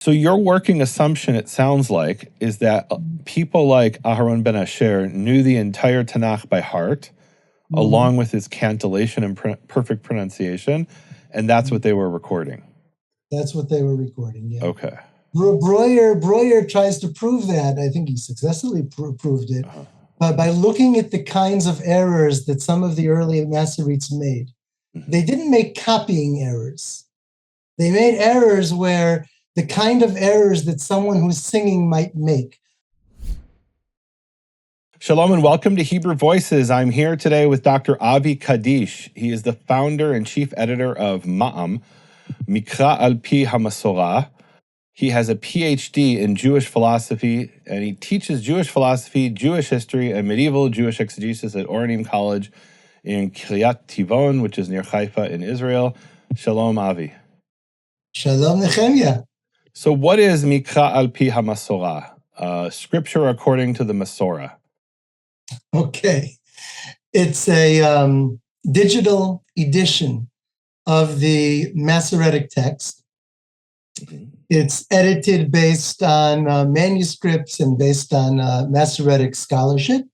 So your working assumption, it sounds like, is that people like Aharon ben Asher knew the entire Tanakh by heart, along with its cantillation and perfect pronunciation, and that's what they were recording. That's what they were recording, yeah. Okay. Breuer tries to prove that. I think he successfully proved it, but by looking at the kinds of errors that some of the early Masoretes made. They didn't make copying errors. They made errors where the kind of errors that someone who's singing might make. Shalom and welcome to Hebrew Voices. I'm here today with Dr. Avi Kadish. He is the founder and chief editor of Ma'am, Mikra al Pi HaMasorah. He has a PhD in Jewish philosophy, and he teaches Jewish philosophy, Jewish history, and medieval Jewish exegesis at Oranim College in Kiryat Tivon, which is near Haifa in Israel. Shalom, Avi. Shalom, Nehemia. So what is Mikra al Pi HaMasorah? Scripture according to the Masorah. Okay. It's a digital edition of the Masoretic text. It's edited based on manuscripts and based on Masoretic scholarship.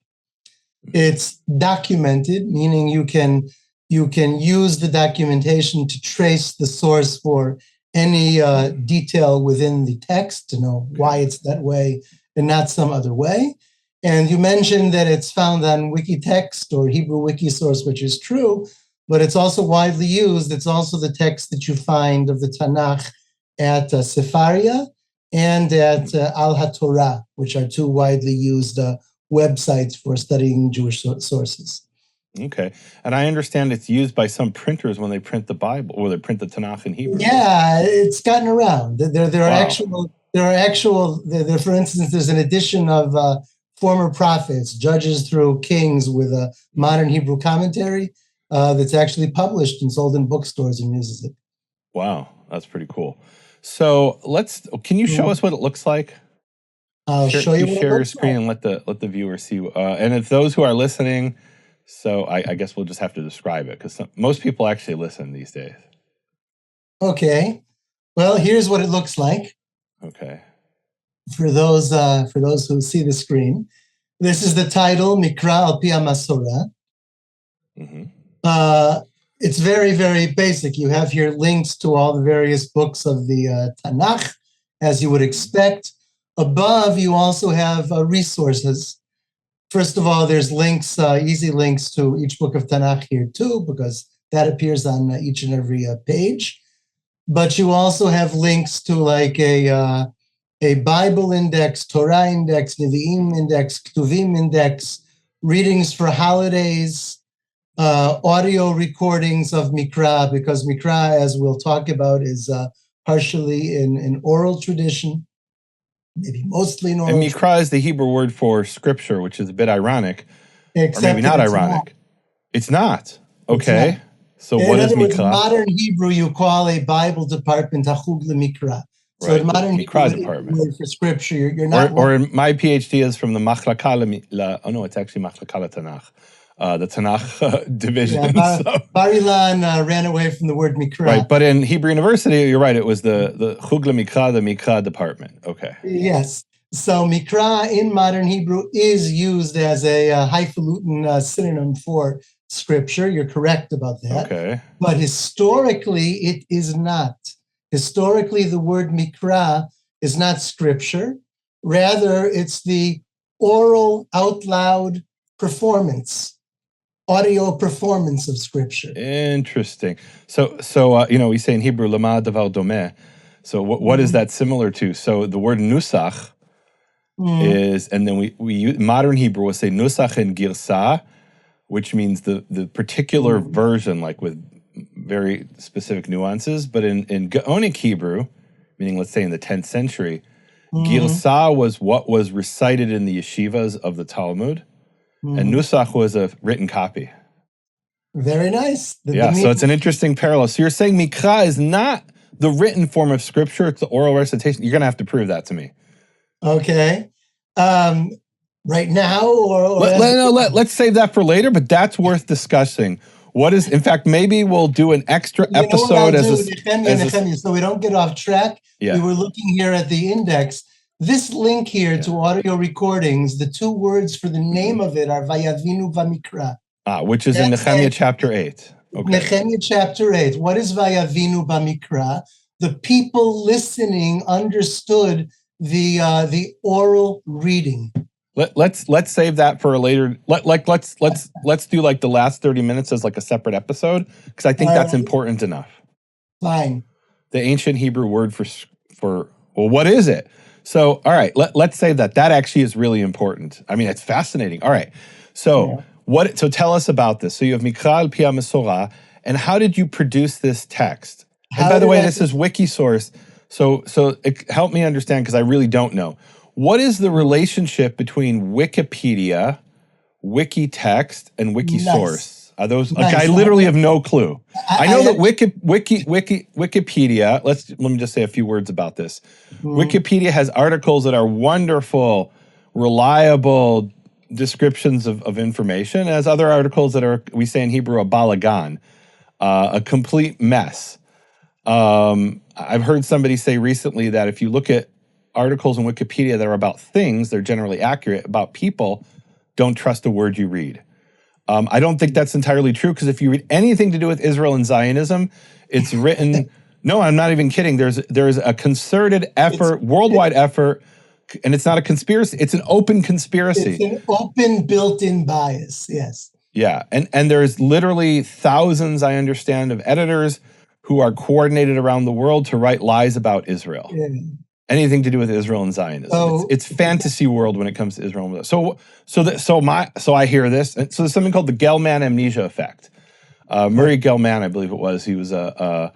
It's documented, meaning you can use the documentation to trace the source for any detail within the text to know why it's that way and not some other way. And you mentioned that it's found on Wikitext or Hebrew Wikisource, which is true, but it's also widely used. It's also the text that you find of the Tanakh at Sefaria and at Al HaTorah, which are two widely used websites for studying Jewish sources. Okay. And I understand it's used by some printers when they print the Bible or they print the Tanakh in Hebrew. Yeah, it's gotten around. There are for instance, there's an edition of former prophets, Judges through Kings with a modern Hebrew commentary that's actually published and sold in bookstores and uses it. Wow, that's pretty cool. So can you show us what it looks like? I'll show you what share it your looks screen like. and let the viewer see. And if those who are listening, so I guess we'll just have to describe it because most people actually listen these days. Okay. Well, here's what it looks like. Okay. For those who see the screen, this is the title, Mikra al Pi HaMasorah. It's very, very basic. You have here links to all the various books of the Tanakh, as you would expect. Above, you also have resources. First of all, there's links, easy links to each book of Tanakh here too, because that appears on each and every page. But you also have links to like a Bible index, Torah index, Nevi'im index, Ketuvim index, readings for holidays, audio recordings of Mikra, because Mikra, as we'll talk about, is partially in oral tradition, maybe mostly in oral. And Mikra is the Hebrew word for scripture, which is a bit ironic, Except or maybe not ironic. It's not. Okay. It's not. So what is Mikra? In modern Hebrew, you call a Bible department Hachug LeMikra. So right, in modern Mikra Hebrew, department for scripture, you're not. Or my PhD is from the Machlaka. Oh no, it's actually Machlaka Tanakh. The Tanakh division. Yeah, Bar Ilan ran away from the word Mikra. Right, but in Hebrew University, you're right, it was the Chug LeMikra, the Mikra department. Okay. Yes. So Mikra in modern Hebrew is used as a highfalutin synonym for scripture. You're correct about that. Okay. But historically, it is not. Historically, the word Mikra is not scripture. Rather, it's the oral, out loud performance, audio performance of scripture. Interesting. So we say in Hebrew, lama davar domeh. So what is that similar to? So the word nusach is, and then we use, modern Hebrew will say nusach and girsa, which means the particular version, like with very specific nuances. But in Gaonic Hebrew, meaning let's say in the 10th century, girsa was what was recited in the yeshivas of the Talmud, and nusach was a written copy. Very nice. So it's an interesting parallel. So you're saying Mikra is not the written form of scripture, it's the oral recitation. You're going to have to prove that to me. Okay. Right now? Let's save that for later, but that's worth discussing. What is, in fact, maybe we'll do an extra You know what episode I'll as do, a, Nehemia, so we don't get off track. Yeah. We were looking here at the index. This link here to audio recordings, the two words for the name of it are Vayavinu Vamikra. Which is in Nehemia chapter 8. Okay. Nehemia chapter 8. What is Vayavinu Vamikra? The people listening understood the oral reading. Let's save that for a later. Let's do like the last 30 minutes as like a separate episode, because I think that's important enough. Fine. The ancient Hebrew word for well, what is it? So all right, let's save that. That actually is really important. I mean, it's fascinating. All right, so So tell us about this. So you have Mikra al Pia Masorah, and how did you produce this text? And by the way, this is Wikisource. So help me understand, because I really don't know. What is the relationship between Wikipedia, Wikitext, and Wikisource? Nice. Are those? Nice. Okay, I literally have no clue. I know that Wikipedia. Let me just say a few words about this. Wikipedia has articles that are wonderful, reliable descriptions of information, as other articles that are, we say in Hebrew, a balagan, a complete mess. I've heard somebody say recently that if you look at articles in Wikipedia that are about things, they're generally accurate. About people, don't trust a word you read. I don't think that's entirely true, because if you read anything to do with Israel and Zionism, it's written, no, I'm not even kidding. There's a concerted effort, worldwide effort, and it's not a conspiracy, it's an open conspiracy. It's an open built-in bias, yes. Yeah, and there's literally thousands, I understand, of editors who are coordinated around the world to write lies about Israel. Yeah. Anything to do with Israel and Zionism. It's fantasy world when it comes to Israel. So I hear this. And so there's something called the Gelman amnesia effect. Murray Gelman, I believe it was, he was a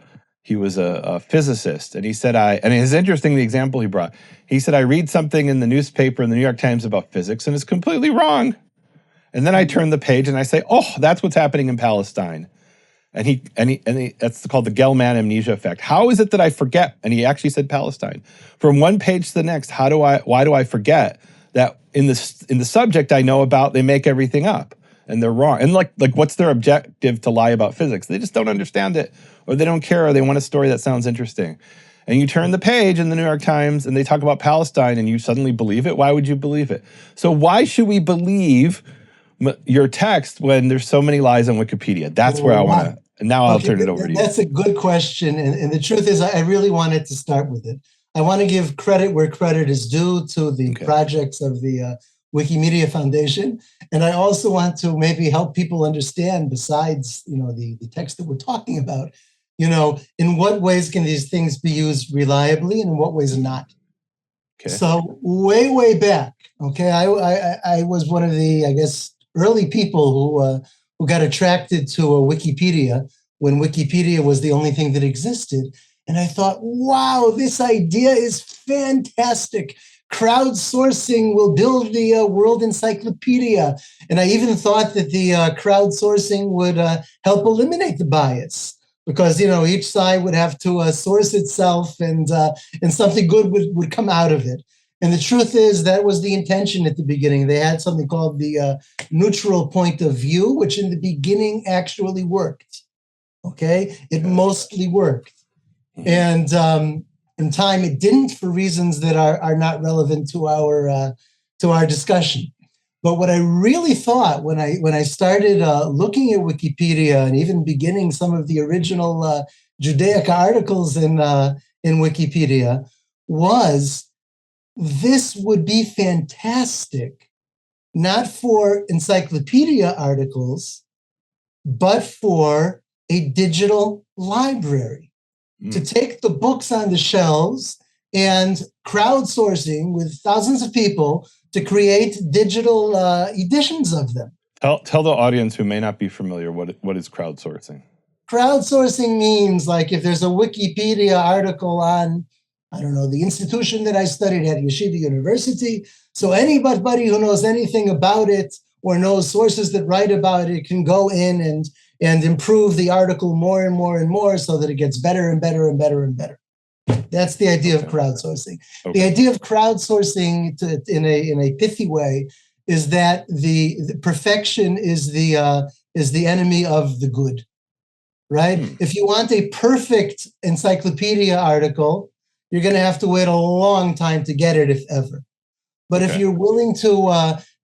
physicist, and he said, and it's interesting the example he brought. He said, I read something in the newspaper, in the New York Times, about physics, and it's completely wrong. And then I turn the page and I say, oh, that's what's happening in Palestine. And he that's called the Gelman amnesia effect. How is it that I forget? And he actually said Palestine. From one page to the next, why do I forget that in the subject I know about, they make everything up and they're wrong? And like what's their objective to lie about physics? They just don't understand it, or they don't care, or they want a story that sounds interesting. And you turn the page in the New York Times and they talk about Palestine and you suddenly believe it. Why would you believe it? So why should we believe your text when there's so many lies on Wikipedia? That's where I want to, and now I'll turn it over to you. That's a good question. And the truth is, I really wanted to start with it. I want to give credit where credit is due to the projects of the Wikimedia Foundation. And I also want to maybe help people understand, besides, the text that we're talking about, in what ways can these things be used reliably and in what ways not. Okay. So way back, I was one of the, I guess, early people who got attracted to Wikipedia when Wikipedia was the only thing that existed. And I thought, wow, this idea is fantastic. Crowdsourcing will build the world encyclopedia. And I even thought that the crowdsourcing would help eliminate the bias, because, each side would have to source itself, and something good would come out of it. And the truth is, that was the intention at the beginning. They had something called the neutral point of view, which in the beginning actually worked. Okay, it mostly worked. And in time, it didn't, for reasons that are not relevant to our discussion. But what I really thought when I started looking at Wikipedia, and even beginning some of the original Judaica articles in Wikipedia, was this would be fantastic, not for encyclopedia articles, but for a digital library. To take the books on the shelves and crowdsourcing with thousands of people to create digital editions of them. Tell the audience who may not be familiar what is crowdsourcing. Crowdsourcing means, like, if there's a Wikipedia article on, I don't know, the institution that I studied at, Yeshiva University, so anybody who knows anything about it or knows sources that write about it can go in and improve the article more and more and more, so that it gets better and better and better and better. That's the idea of crowdsourcing. The idea of crowdsourcing in a pithy way is that the perfection is the is the enemy of the good, right? If you want a perfect encyclopedia article, you're going to have to wait a long time to get it, if ever. But if you're willing to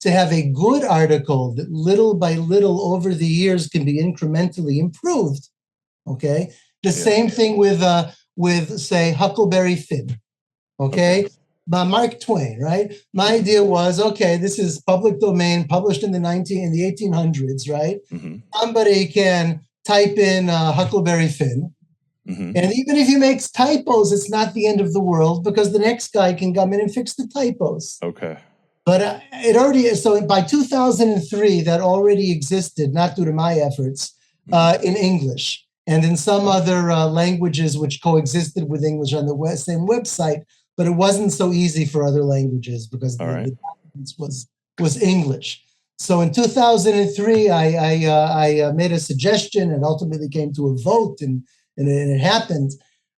have a good article that little by little over the years can be incrementally improved, okay? The same thing with say Huckleberry Finn, okay? By Mark Twain, right? My idea was, okay, this is public domain, published in the 1800s, right? Somebody can type in Huckleberry Finn, and even if he makes typos, it's not the end of the world because the next guy can come in and fix the typos. Okay. But it already is. So by 2003, that already existed, not due to my efforts, in English and in some other languages which coexisted with English on the same website. But it wasn't so easy for other languages because the documents was English. So in 2003, I made a suggestion and ultimately came to a vote, and it happened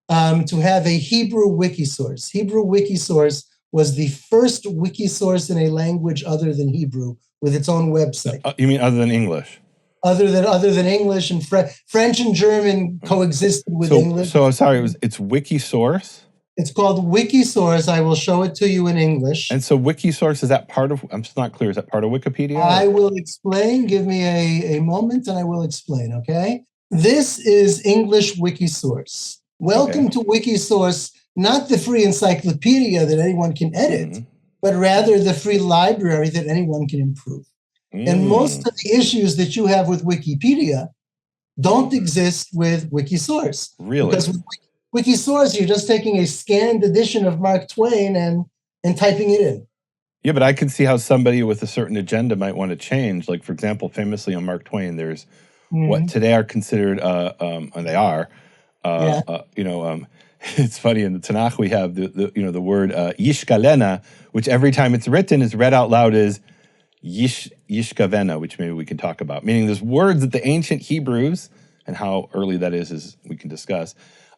to have a Hebrew wiki source. Hebrew wiki source was the first wiki source in a language other than Hebrew with its own website. You mean other than English? Other than English and French and German coexisted with English. So sorry, it's wiki source? It's called Wikisource. I will show it to you in English. And so Wikisource, is that part of, I'm just not clear, is that part of Wikipedia? I will explain. Give me a moment and I will explain, okay? This is English Wikisource. Welcome to Wikisource, not the free encyclopedia that anyone can edit, but rather the free library that anyone can improve. And most of the issues that you have with Wikipedia don't exist with Wikisource. Really? Because with Wikisource, you're just taking a scanned edition of Mark Twain and typing it in. Yeah, but I can see how somebody with a certain agenda might want to change. Like, for example, famously on Mark Twain, there's what today are considered, and they are, it's funny, in the Tanakh we have the word yishkalena, which every time it's written is read out loud as yishkavena, which maybe we can talk about. Meaning there's words that the ancient Hebrews, and how early that is we can discuss,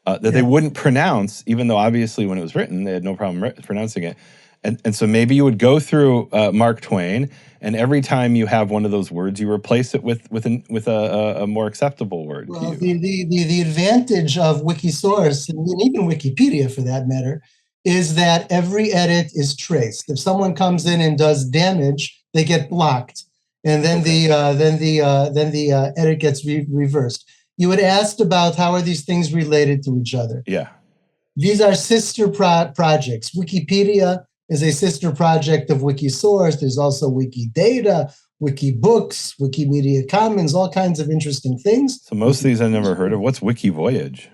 that they wouldn't pronounce, even though obviously when it was written, they had no problem pronouncing it. And so maybe you would go through Mark Twain, and every time you have one of those words, you replace it with a more acceptable word. Well, the advantage of Wikisource, and even Wikipedia for that matter, is that every edit is traced. If someone comes in and does damage, they get blocked, and then the edit gets reversed. You had asked about how are these things related to each other. Yeah. These are sister projects. Wikipedia is a sister project of Wikisource. There's also Wikidata, Wikibooks, Wikimedia Commons, all kinds of interesting things. So most of these I've never heard of. What's Wikivoyage?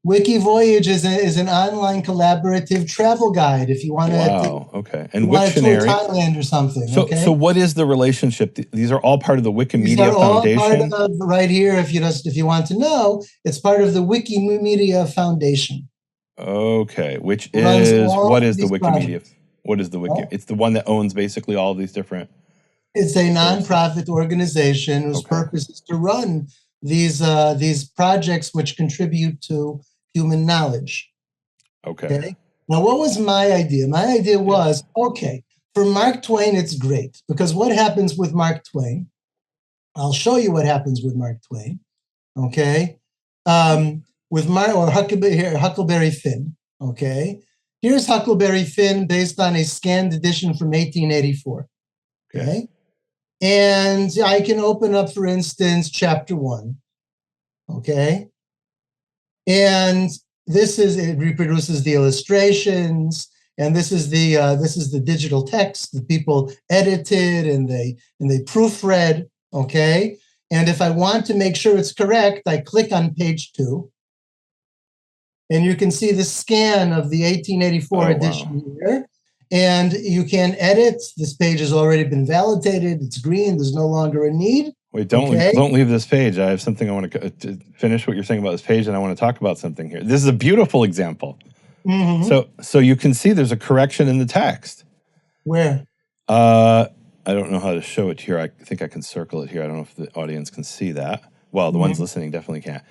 Wikivoyage is an online collaborative travel guide. If you want to, and Wiktionary, Thailand or something. So what is the relationship? These are all part of the Wikimedia These are Foundation. All part of, right here. If you want to know, it's part of the Wikimedia Foundation. Okay, which is what is the Wikimedia? Projects. What is the Wiki? It's the one that owns basically all these different. It's a nonprofit organization whose purpose is to run these projects which contribute to human knowledge. Okay. Now, what was my idea? My idea was, okay, for Mark Twain, it's great because what happens with Mark Twain? I'll show you what happens with Mark Twain. Okay. With Huckleberry Finn. Okay. Here's Huckleberry Finn based on a scanned edition from 1884. Okay. And I can open up, for instance, chapter 1. Okay. And it reproduces the illustrations, and this is the digital text that people edited and they proofread. Okay. And if I want to make sure it's correct, I click on page 2. And you can see the scan of the 1884 edition here. And you can edit. This page has already been validated. It's green. There's no longer a need. Wait, don't leave this page. I have something I want to finish what you're saying about this page, and I want to talk about something here. This is a beautiful example. So you can see there's a correction in the text. Where? I don't know how to show it here. I think I can circle it here. I don't know if the audience can see that. Well, the ones listening definitely can't.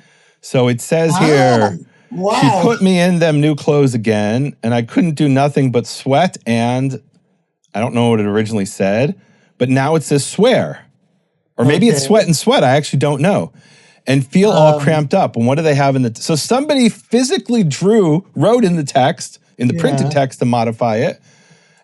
So it says here, she put me in them new clothes again, and I couldn't do nothing but sweat, and I don't know what it originally said, but now it says swear. Or maybe it's sweat and sweat. I actually don't know. And feel all cramped up. And what do they have in the... So somebody physically wrote in the text, in the printed text to modify it.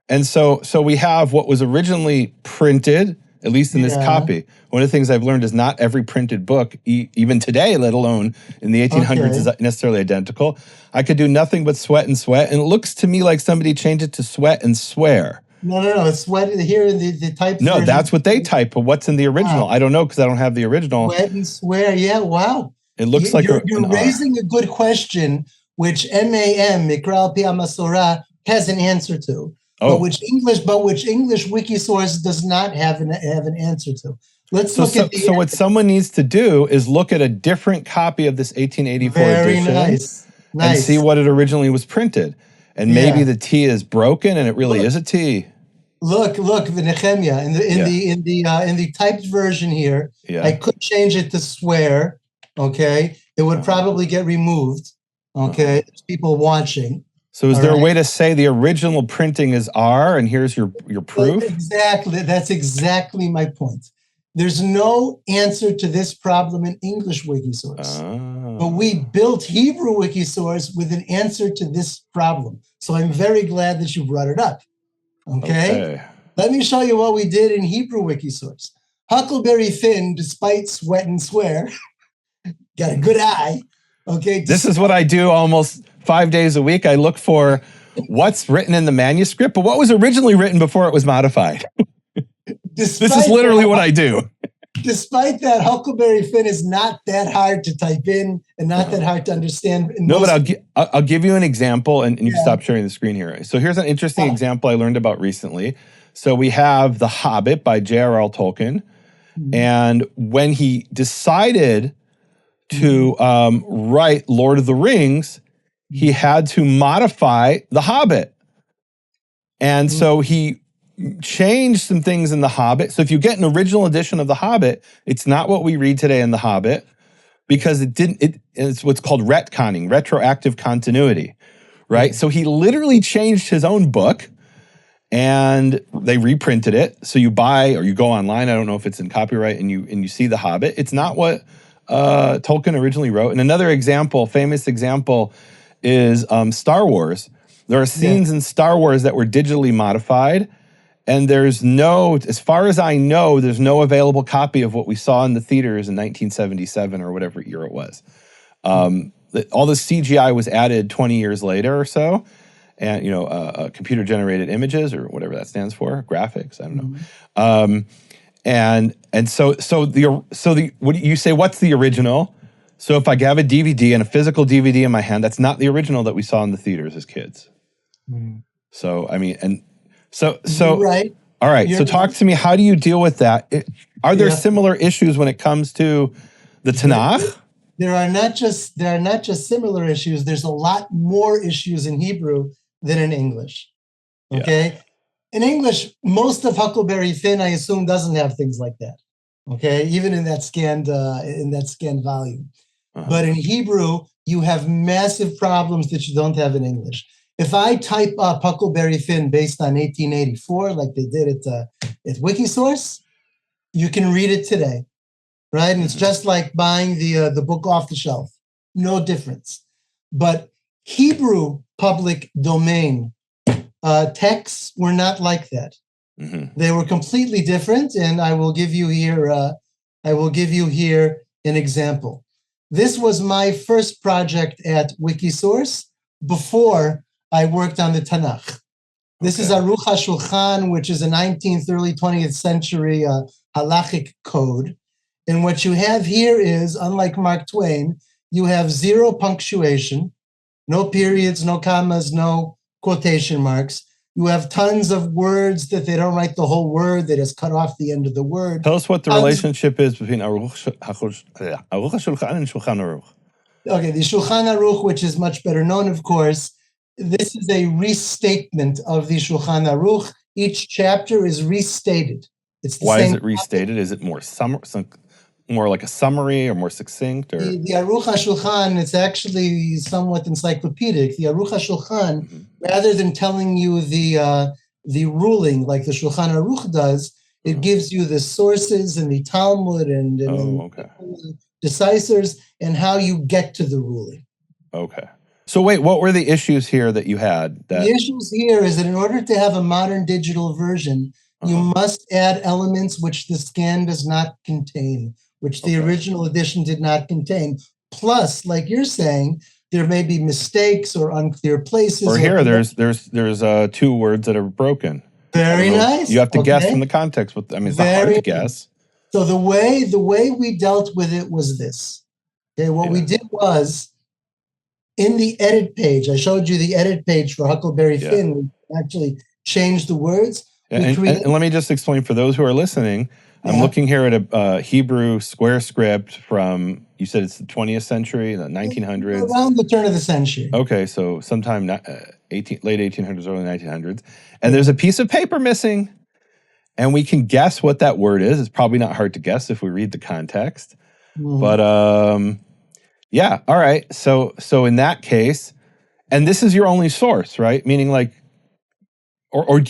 And so we have what was originally printed, at least in this copy. One of the things I've learned is not every printed book, even today, let alone in the 1800s, is necessarily identical. I could do nothing but sweat and sweat. And it looks to me like somebody changed it to sweat and swear. No. It's sweat here in the type. No, that's what they type, but what's in the original? Wow. I don't know because I don't have the original. Sweat and swear, yeah, wow. It looks like you're raising a good question, which MAM, Mikra al-Pi Masorah, has an answer to. But which English Wikisource does not have an answer to. Let's look at the So what someone needs to do is look at a different copy of this 1884 edition. Very nice. And see what it originally was printed. And maybe the T is broken and it really is a T. Look, the Nehemia in the typed version here. I could change it to swear. Okay, it would probably get removed. Okay, there's people watching. So is there a way to say the original printing is R and here's your proof? Exactly. That's exactly my point. There's no answer to this problem in English Wikisource. But we built Hebrew Wikisource with an answer to this problem. So I'm very glad that you brought it up. Okay? Let me show you what we did in Hebrew Wikisource. Huckleberry Finn, despite sweat and swear, got a good eye. Okay. This is what I do almost 5 days a week. I look for what's written in the manuscript, but what was originally written before it was modified. This is literally what I do. Despite that, Huckleberry Finn is not that hard to type in and not that hard to understand. No, but I'll give you an example, and you can stop sharing the screen here. So here's an interesting example I learned about recently. So we have The Hobbit by J.R.R. Tolkien, and when he decided to write Lord of the Rings, he had to modify The Hobbit. And so he changed some things in The Hobbit. So if you get an original edition of The Hobbit, it's not what we read today in The Hobbit because it's what's called retconning, retroactive continuity, right? So he literally changed his own book and they reprinted it. So you buy or you go online, I don't know if it's in copyright, and you see The Hobbit. It's not what Tolkien originally wrote. And another example, famous example, is Star Wars. There are scenes in Star Wars that were digitally modified, and there's no, as far as I know, there's no available copy of what we saw in the theaters in 1977 or whatever year it was. All the CGI was added 20 years later or so, and computer-generated images or whatever that stands for, graphics, I don't know. And so what do you say? What's the original? So if I have a DVD and a physical DVD in my hand, that's not the original that we saw in the theaters as kids. So I mean, so right. All right. So talk to me. How do you deal with that? Are there similar issues when it comes to the Tanakh? There are not just similar issues. There's a lot more issues in Hebrew than in English. Okay. In English, most of Huckleberry Finn, I assume, doesn't have things like that. Okay, even in that scanned volume. But in Hebrew, you have massive problems that you don't have in English. If I type up Huckleberry Finn based on 1884, like they did at Wikisource, you can read it today, right? And it's just like buying the book off the shelf. No difference. But Hebrew public domain texts were not like that. They were completely different, and I will give you here an example. This was my first project at Wikisource before I worked on the Tanakh. This is Aruch HaShulchan, which is a 19th, early 20th century halachic code. And what you have here is, unlike Mark Twain, you have zero punctuation, no periods, no commas, no quotation marks. You have tons of words that they don't write the whole word. They just cut off the end of the word. Tell us what the relationship is between Aruch HaShulchan and Shulchan Aruch. Okay, the Shulchan Aruch, which is much better known, of course, this is a restatement of the Shulchan Aruch. Each chapter is restated. It's the Why same is it restated? Topic. Is it more like a summary or more succinct? Or? The Aruch HaShulchan, it's actually somewhat encyclopedic. The Aruch HaShulchan, rather than telling you the ruling like the Shulchan Aruch does, It gives you the sources and the Talmud and the decisors and how you get to the ruling. Okay. So wait, what were the issues here that you had? The issues here is that in order to have a modern digital version, you must add elements which the scan does not contain, which the original edition did not contain. Plus, like you're saying, there may be mistakes or unclear places. Or here, there's 2 words that are broken. Very nice. You have to guess from the context. I mean, it's not hard to guess. So the way we dealt with it was this. Okay, what we did was, in the edit page, I showed you the edit page for Huckleberry Finn. We actually changed the words. And let me just explain for those who are listening. I'm looking here at a Hebrew square script from, you said it's the 20th century, the 1900s? Around the turn of the century. Okay, so sometime late 1800s, early 1900s. And there's a piece of paper missing. And we can guess what that word is. It's probably not hard to guess if we read the context. But yeah, all right. So in that case, and this is your only source, right? Meaning like, or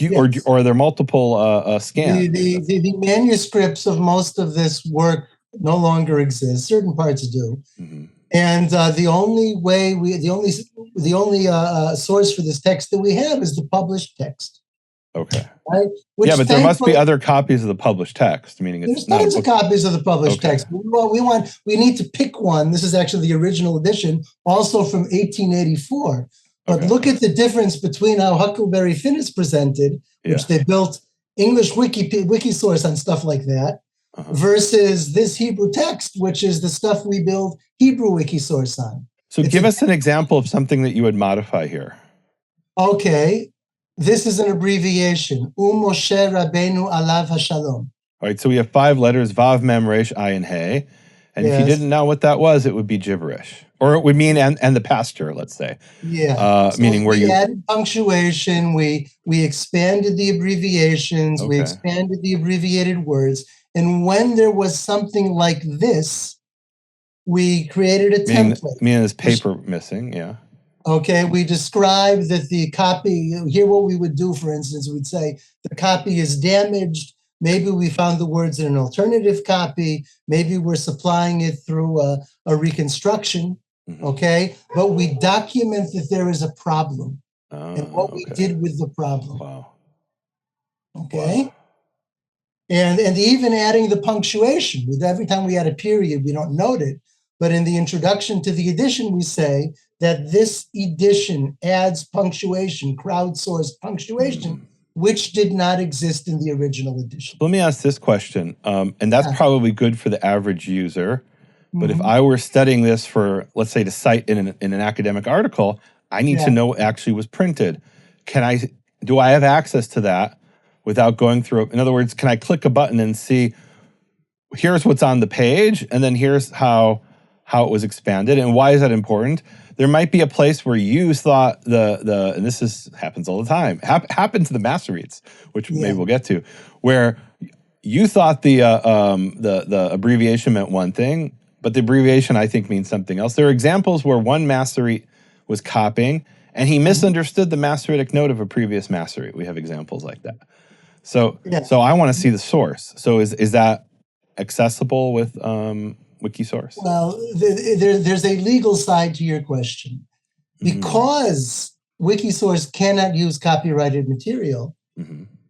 are there multiple scans? The manuscripts of most of this work no longer exist. Certain parts do. And the only source for this text that we have is the published text. Okay. Right? Yeah, but there must be other copies of the published text. Meaning it's there's tons of copies of the published text. We need to pick one. This is actually the original edition, also from 1884. But look at the difference between how Huckleberry Finn is presented, which they built English wiki source on stuff like that, versus this Hebrew text, which is the stuff we build Hebrew wiki source on. So give us an example of something that you would modify here. Okay. This is an abbreviation. Moshe Rabbeinu alav hashalom. All right, so we have 5 letters, Vav, Mem, Resh, Ayin, Hey. And if you didn't know what that was, it would be gibberish. Or it would mean, and the pastor, let's say. Yeah. So meaning where we added punctuation, we expanded the abbreviations, we expanded the abbreviated words. And when there was something like this, we created a template. Meaning there's paper missing, Okay, we describe that the copy, here what we would do, for instance, we'd say the copy is damaged. Maybe we found the words in an alternative copy. Maybe we're supplying it through a reconstruction, okay? But we document that there is a problem and what we did with the problem. Wow. Okay? Wow. And even adding the punctuation. With every time we add a period, we don't note it. But in the introduction to the edition, we say that this edition adds punctuation, crowdsourced punctuation, which did not exist in the original edition. Let me ask this question, and that's probably good for the average user. But if I were studying this for, let's say, to cite in an academic article, I need to know what actually was printed. Do I have access to that without going through it? In other words, can I click a button and see, here's what's on the page, and then here's how it was expanded? And why is that important? There might be a place where you thought and this happens all the time, happened to the Masoretes, which maybe we'll get to, where you thought the abbreviation meant one thing, but the abbreviation, I think, means something else. There are examples where one Masorete was copying, and he misunderstood the Masoretic note of a previous Masorete. We have examples like that. So I want to see the source. So is that accessible with Wikisource? Well, there's a legal side to your question. Because Wikisource cannot use copyrighted material,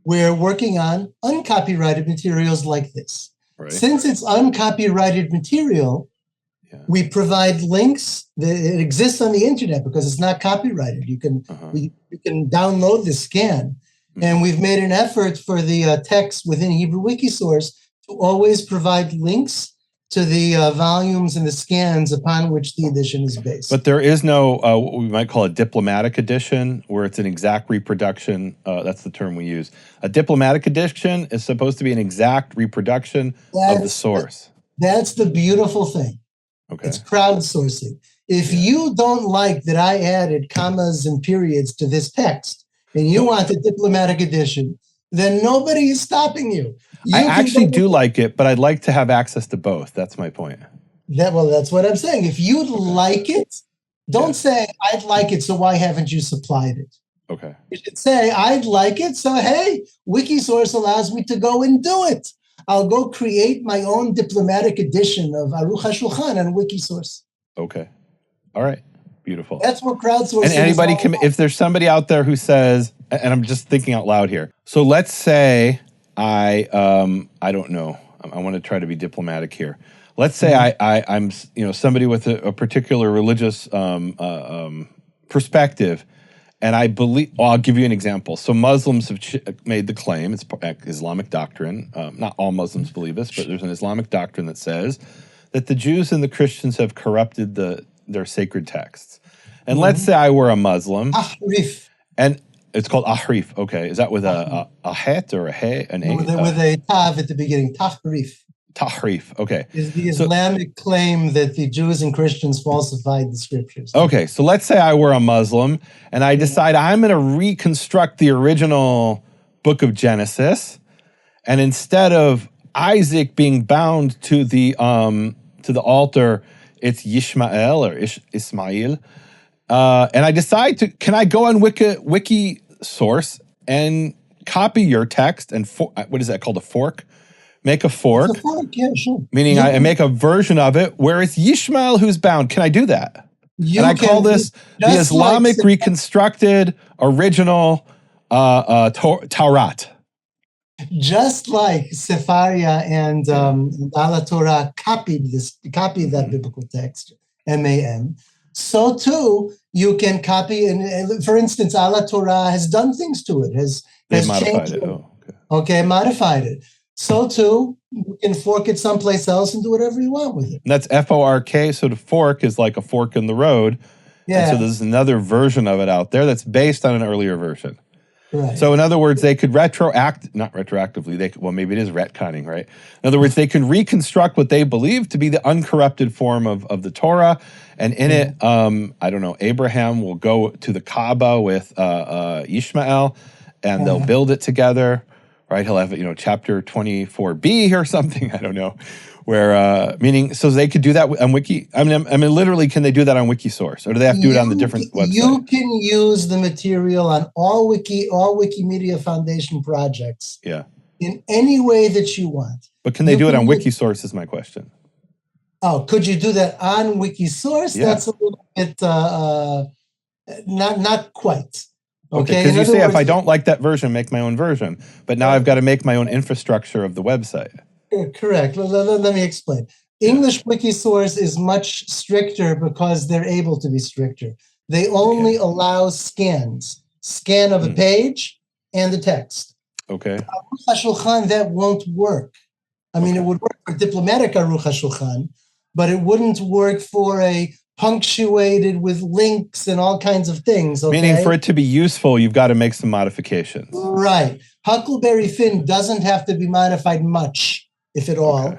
we're working on uncopyrighted materials like this. Right. Since it's uncopyrighted material, we provide links. It exists on the internet because it's not copyrighted. You can download the scan. And we've made an effort for the text within Hebrew Wikisource to always provide links to the volumes and the scans upon which the edition is based. But there is no, what we might call a diplomatic edition, where it's an exact reproduction. That's the term we use. A diplomatic edition is supposed to be an exact reproduction of the source. That's the beautiful thing. Okay. It's crowdsourcing. If you don't like that I added commas and periods to this text, and you want the diplomatic edition, then nobody is stopping you. I actually do like it, but I'd like to have access to both. That's my point. That's what I'm saying. If you like it, don't say, I'd like it, so why haven't you supplied it? Okay. You should say, I'd like it, so hey, Wikisource allows me to go and do it. I'll go create my own diplomatic edition of Aruch HaShulchan on Wikisource. Okay. All right. Beautiful. That's what crowdsourcing And anybody is all can, about. if there's somebody out there who says, and I'm just thinking out loud here. So let's say I don't know. I want to try to be diplomatic here. Let's say I'm somebody with a particular religious perspective, and I believe. Well, I'll give you an example. So Muslims have made the claim, it's Islamic doctrine. Not all Muslims believe this, but there's an Islamic doctrine that says that the Jews and the Christians have corrupted their sacred texts. And let's say I were a Muslim. Ahrif. And it's called ahrif. Okay, is that with a het or a he? With a tav at the beginning, tahrif. Tahrif, okay. Is the Islamic claim that the Jews and Christians falsified the scriptures. Okay, so let's say I were a Muslim and I decide I'm going to reconstruct the original book of Genesis, and instead of Isaac being bound to the altar, it's Yishmael or Ismail. And I decide can I go on Wikisource and copy your text and what is that called, a fork? Make a fork. It's a fork, yeah, sure. Meaning I make a version of it where it's Yishmael who's bound. Can I do that? And I call this the Islamic reconstructed original Taurat. Just like Sepharia and Ala Torah copied that biblical text, MAM, so too you can copy, and for instance, Ala Torah has done things to it, has modified changed it. Modified it. So too, you can fork it someplace else and do whatever you want with it. And that's FORK, so the fork is like a fork in the road. Yeah. And so there's another version of it out there that's based on an earlier version. Right. So in other words, they could not retroactively, well, maybe it is retconning, right? In other words, they can reconstruct what they believe to be the uncorrupted form of the Torah. And in it, I don't know, Abraham will go to the Kaaba with Ishmael, and they'll build it together, right? He'll have, chapter 24b or something, I don't know, where, meaning, so they could do that on Wiki. I mean, literally, can they do that on Wikisource, or do they have to do it on the different website? You can use the material on all Wikimedia Foundation projects. Yeah. In any way that you want. But can they do it on Wikisource is my question. Oh, could you do that on Wikisource? Yeah. That's a little bit, not quite. Okay, because you say if I don't like that version, make my own version. But now I've got to make my own infrastructure of the website. Correct. Let me explain. English Wikisource is much stricter because they're able to be stricter. They only allow scan of a page and the text. Okay. Aruch HaShulchan, that won't work. I mean, it would work for diplomatic Aruch HaShulchan, but it wouldn't work for a punctuated with links and all kinds of things. Okay? Meaning for it to be useful, you've got to make some modifications. Right. Huckleberry Finn doesn't have to be modified much, if at all,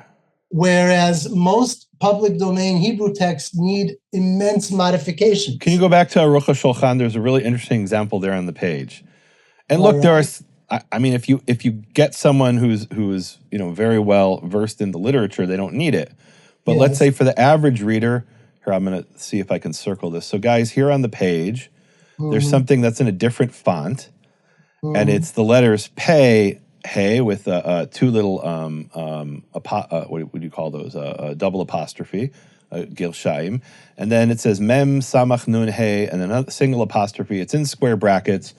whereas most public domain Hebrew texts need immense modifications. Can you go back to Aruch HaShulchan? There's a really interesting example there on the page. And look, there are, I mean, if you get someone who's very well versed in the literature, they don't need it. But let's say for the average reader, here, I'm going to see if I can circle this. So guys, here on the page, there's something that's in a different font, and it's the letters Pei, Hey, with two little, what do you call those? Double apostrophe, Gil Shaim. And then it says Mem, Samach, Nun, Hey, and then a single apostrophe. It's in square brackets.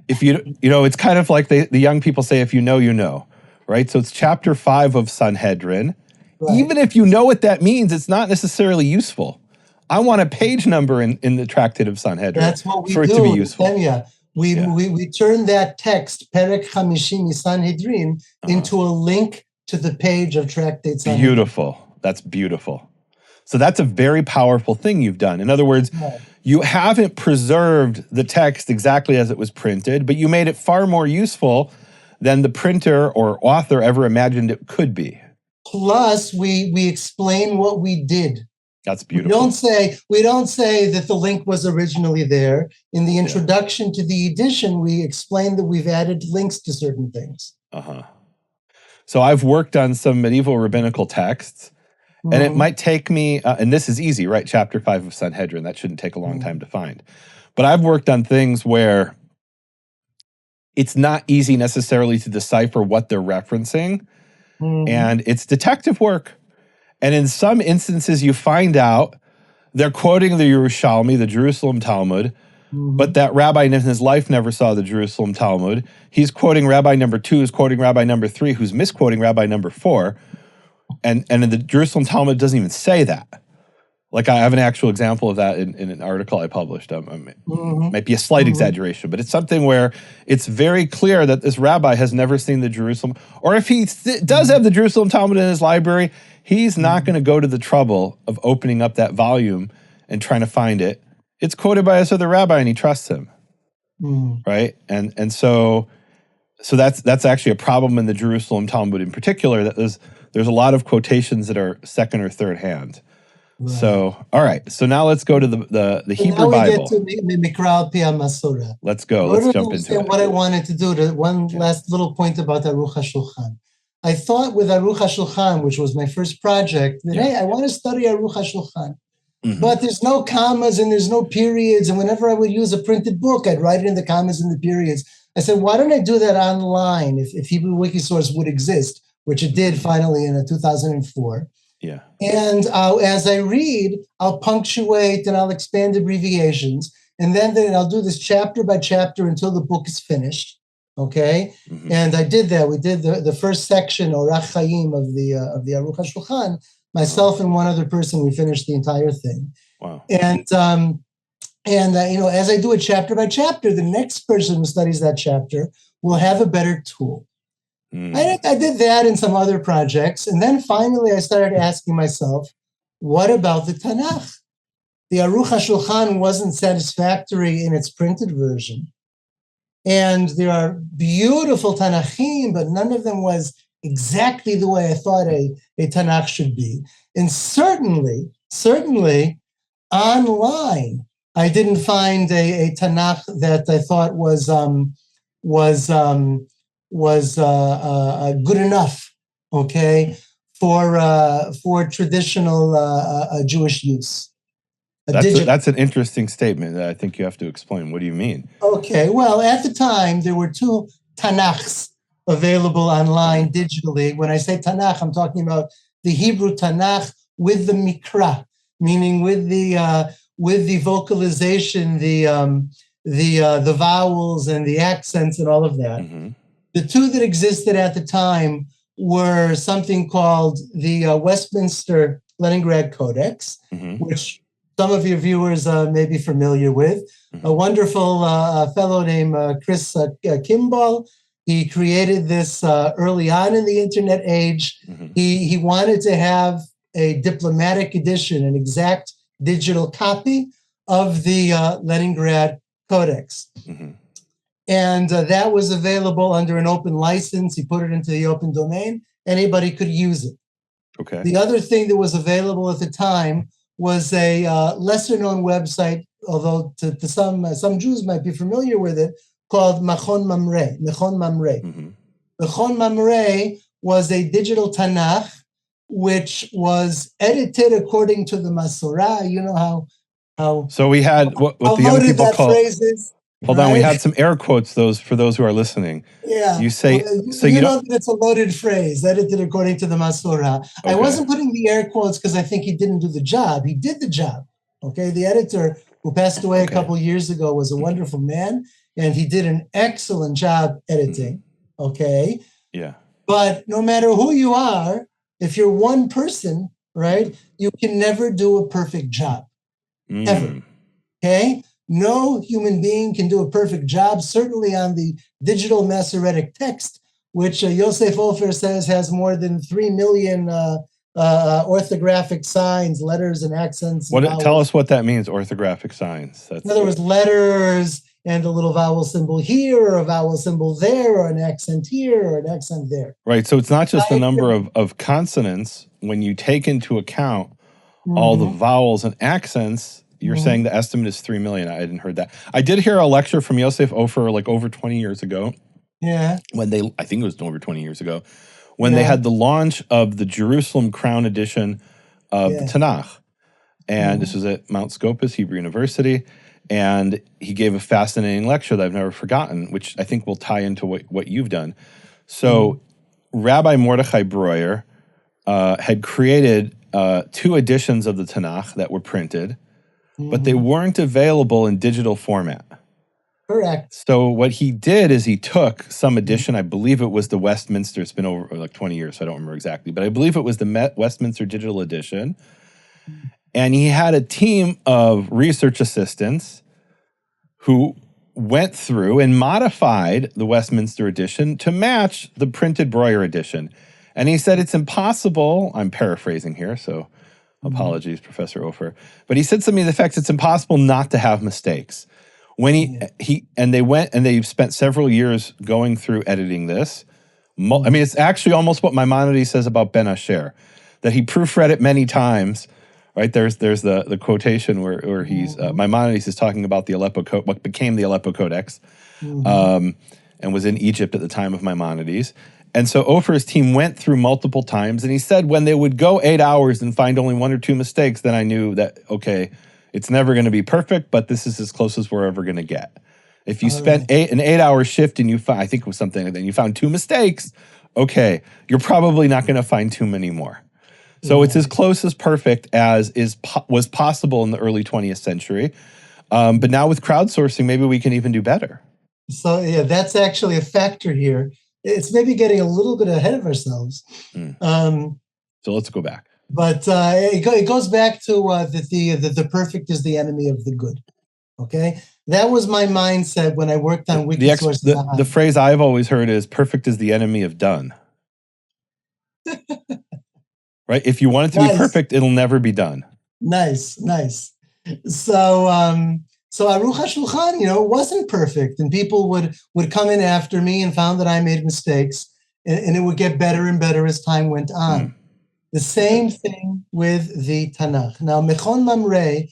If it's kind of like the young people say, if you know, you know, right? So it's chapter 5 of Sanhedrin. Right. Even if you know what that means, it's not necessarily useful. I want a page number in the tractate of Sanhedrin. That's what we for do, it to be useful. Nehemia. We turn that text, Perek Chamishim Sanhedrin, into a link to the page of tractate Sanhedrin. Beautiful. That's beautiful. So that's a very powerful thing you've done. In other words, you haven't preserved the text exactly as it was printed, but you made it far more useful than the printer or author ever imagined it could be. Plus, we explain what we did. That's beautiful. We don't say that the link was originally there. In the introduction to the edition, we explain that we've added links to certain things. So I've worked on some medieval rabbinical texts, and it might take me, and this is easy, right? Chapter 5 of Sanhedrin, that shouldn't take a long time to find. But I've worked on things where it's not easy necessarily to decipher what they're referencing, and it's detective work. And in some instances, you find out they're quoting the Yerushalmi, the Jerusalem Talmud, but that rabbi in his life never saw the Jerusalem Talmud. He's quoting rabbi number 2, who's quoting rabbi number 3, who's misquoting rabbi number 4. And in the Jerusalem Talmud doesn't even say that. Like, I have an actual example of that in an article I published. Might be a slight exaggeration, but it's something where it's very clear that this rabbi has never seen the Jerusalem, or if he does have the Jerusalem Talmud in his library, he's not going to go to the trouble of opening up that volume and trying to find it. It's quoted by this other rabbi, and he trusts him, right? And so that's actually a problem in the Jerusalem Talmud in particular. That there's a lot of quotations that are second or third hand. Right. So, all right. So now let's go to the Hebrew Bible. Now we get to Mikra al Pi Masorah. Let's go. Let's jump into it. What I wanted to do, last little point about Aruch HaShulchan. I thought with Aruch HaShulchan, which was my first project, that, hey, I want to study Aruch HaShulchan. But there's no commas and there's no periods. And whenever I would use a printed book, I'd write it in the commas and the periods. I said, why don't I do that online if Hebrew Wikisource would exist, which it did finally in 2004. Yeah. And as I read, I'll punctuate and I'll expand abbreviations. And then I'll do this chapter by chapter until the book is finished. Okay. And I did that. We did the first section, Orach Chaim, of the Aruch HaShulchan. Myself and one other person, we finished the entire thing. Wow. And as I do it chapter by chapter, the next person who studies that chapter will have a better tool. I did that in some other projects. And then finally, I started asking myself, what about the Tanakh? The Aruch HaShulchan wasn't satisfactory in its printed version. And there are beautiful Tanakhim, but none of them was exactly the way I thought a Tanakh should be. And certainly online, I didn't find a Tanakh that I thought was good enough, okay, for traditional Jewish use. That's an interesting statement that I think you have to explain. What do you mean? Okay, well, at the time, there were 2 Tanakhs available online digitally. When I say Tanakh, I'm talking about the Hebrew Tanakh with the Mikra, meaning with the vocalization, the vowels and the accents and all of that. The 2 that existed at the time were something called the Westminster Leningrad Codex, which some of your viewers may be familiar with. A wonderful fellow named Chris Kimball. He created this early on in the internet age. He wanted to have a diplomatic edition, an exact digital copy of the Leningrad Codex. And that was available under an open license. He put it into the open domain. Anybody could use it. Okay. The other thing that was available at the time was a lesser-known website, although to some Jews might be familiar with it, called Mechon Mamre. Mechon Mamre was a digital Tanakh, which was edited according to the Masorah. You know how. So we had what the young people call. Phrases. Hold on, we had some air quotes for those who are listening. Yeah. You say so you know that it's a loaded phrase, edited according to the Masorah. Okay. I wasn't putting the air quotes because I think he didn't do the job. He did the job. Okay. The editor who passed away a couple years ago was a wonderful man, and he did an excellent job editing. Okay. Yeah. But no matter who you are, if you're one person, right, you can never do a perfect job. Ever. Okay. No human being can do a perfect job, certainly on the digital Masoretic text, which Yosef Ofer says has more than 3 million orthographic signs, letters, and accents. Tell us what that means, orthographic signs. In other words, letters and a little vowel symbol here, or a vowel symbol there, or an accent here, or an accent there. Right, so it's not just the number of consonants. When you take into account all the vowels and accents, you're saying the estimate is 3 million. I hadn't heard that. I did hear a lecture from Yosef Ofer like over 20 years ago. Yeah. I think it was over 20 years ago, when they had the launch of the Jerusalem Crown edition of the Tanakh. And this was at Mount Scopus, Hebrew University. And he gave a fascinating lecture that I've never forgotten, which I think will tie into what you've done. So Rabbi Mordechai Breuer had created 2 editions of the Tanakh that were printed, but they weren't available in digital format. Correct. So what he did is he took some edition, I believe it was the Westminster, it's been over like 20 years, so I don't remember exactly, but I believe it was the Westminster digital edition, and he had a team of research assistants who went through and modified the Westminster edition to match the printed Breuer edition. And he said it's impossible, I'm paraphrasing here, so apologies, Professor Ofer, but he said something to the effect it's impossible not to have mistakes. When they went and they spent several years going through editing this. I mean, it's actually almost what Maimonides says about Ben Asher, that he proofread it many times. Right, there's the quotation where he's Maimonides is talking about the Aleppo what became the Aleppo Codex, and was in Egypt at the time of Maimonides. And so Ofer's team went through multiple times, and he said when they would go 8 hours and find only 1 or 2 mistakes, then I knew that okay, it's never going to be perfect, but this is as close as we're ever going to get. If you spent an 8-hour shift and you find, I think it was something like that, and you found 2 mistakes, okay, you're probably not going to find too many more. So it's as close as perfect as was possible in the early 20th century. But now with crowdsourcing, maybe we can even do better. So yeah, that's actually a factor here. It's maybe getting a little bit ahead of ourselves. So let's go back. But it goes back to the perfect is the enemy of the good. Okay, that was my mindset when I worked on Wikisource. The phrase I've always heard is "perfect is the enemy of done." Right? If you want it to be perfect, it'll never be done. Nice. So Aruch HaShulchan, it wasn't perfect, and people would come in after me and found that I made mistakes, and it would get better and better as time went on. The same thing with the Tanakh. Now, Mechon Mamre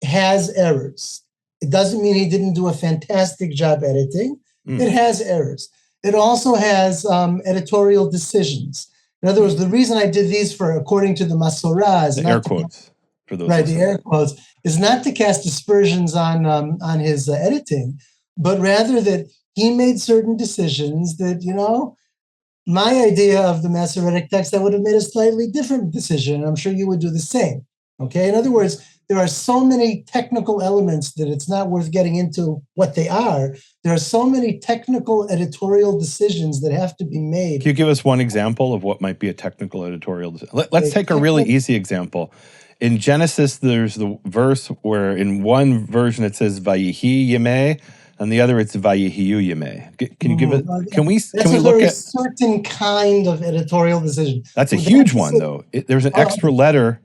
has errors. It doesn't mean he didn't do a fantastic job editing. It has errors. It also has editorial decisions. In other words, the reason I did these according to the Masorah, is the air quotes for those. Right, the air quotes is not to cast aspersions on his editing, but rather that he made certain decisions that my idea of the Masoretic text, I would have made a slightly different decision. I'm sure you would do the same. Okay, in other words, there are so many technical elements that it's not worth getting into what they are. There are so many technical editorial decisions that have to be made. Can you give us one example of what might be a technical editorial decision? Let's take a really easy example. In Genesis, there's the verse where in one version it says Vayihi Yemeh, and the other it's Vayihiyu Yemeh. Can you give it? Can we look at certain kind of editorial decision? That's a huge one, though. There's an extra letter.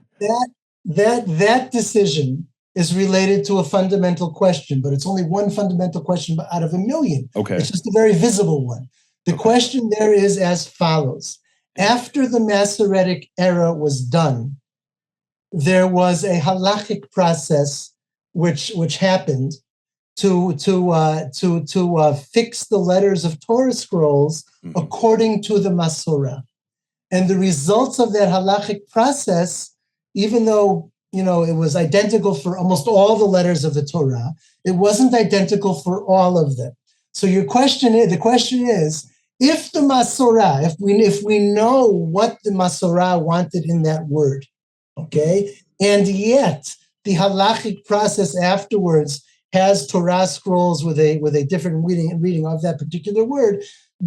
That decision is related to a fundamental question, but it's only one fundamental question out of a million. Okay. It's just a very visible one. The question there is as follows. After the Masoretic era was done, there was a halachic process which happened to fix the letters of Torah scrolls according to the Masorah. And the results of that halachic process, even though it was identical for almost all the letters of the Torah, it wasn't identical for all of them. So the question is, if the Masorah, if we know what the Masorah wanted in that word, okay, and yet the halachic process afterwards has Torah scrolls with a different reading of that particular word,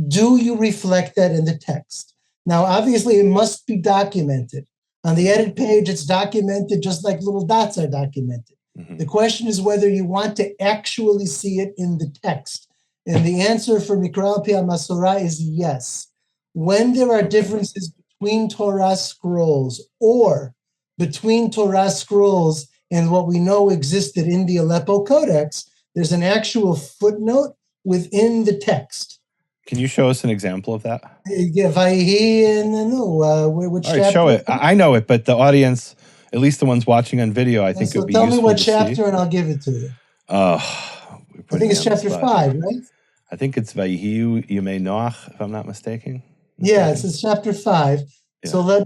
do you reflect that in the text? Now, obviously, it must be documented. On the edit page, it's documented just like little dots are documented. The question is whether you want to actually see it in the text. And the answer for Mikra Pi Masorah is yes. When there are differences between Torah scrolls or between Torah scrolls and what we know existed in the Aleppo Codex, there's an actual footnote within the text. Can you show us an example of that? Yeah, Vayihi and which chapter? Right, show it. I know it, but the audience, at least the ones watching on video, I think it would be useful to see. Tell me what chapter and I'll give it to you. I think it's chapter 5, right? I think it's Vayihiyu Yemei Noach, if I'm not mistaken. Yeah, it's chapter 5. Yeah. So let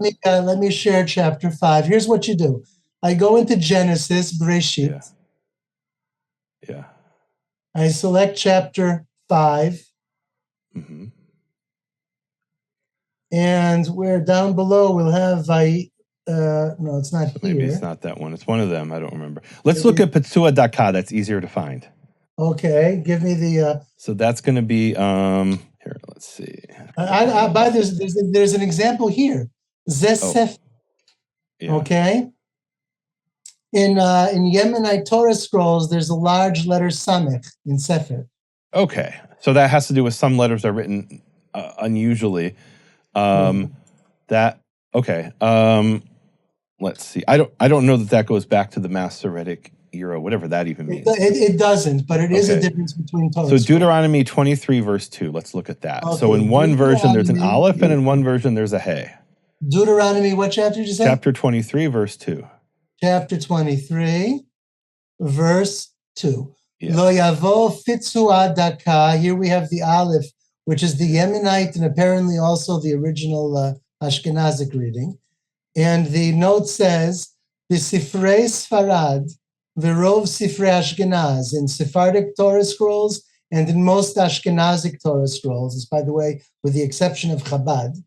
me share chapter 5. Here's what you do. I go into Genesis, Bereshit. I select chapter 5. Mm-hmm. And where down below we'll have no, it's not So maybe here. it's not that one. It's one of them. I don't remember. Let's look at Petsua Daka. That's easier to find. Okay, give me the. So that's going to be here. Let's see. There's an example here. Zesef. Yeah. Okay. In Yemenite Torah scrolls, there's a large letter samech in Sefer. Okay, so that has to do with some letters are written unusually. That okay. Let's see. I don't know that goes back to the Masoretic era, whatever that even means. It doesn't, but it is a difference between Torah. So Deuteronomy 23 verse 2. Let's look at that. Okay, so in one version there's an aleph, and in one version there's a hey. Deuteronomy, what chapter did you say? Chapter 23 verse 2. Chapter 23, verse 2. Yeah. Lo yavo fitzua daka. Here we have the aleph, which is the Yemenite and apparently also the original Ashkenazic reading. And the note says, the Sifrei Sfarad, Verov Sifrei Ashkenaz, in Sephardic Torah scrolls and in most Ashkenazic Torah scrolls, is by the way, with the exception of Chabad,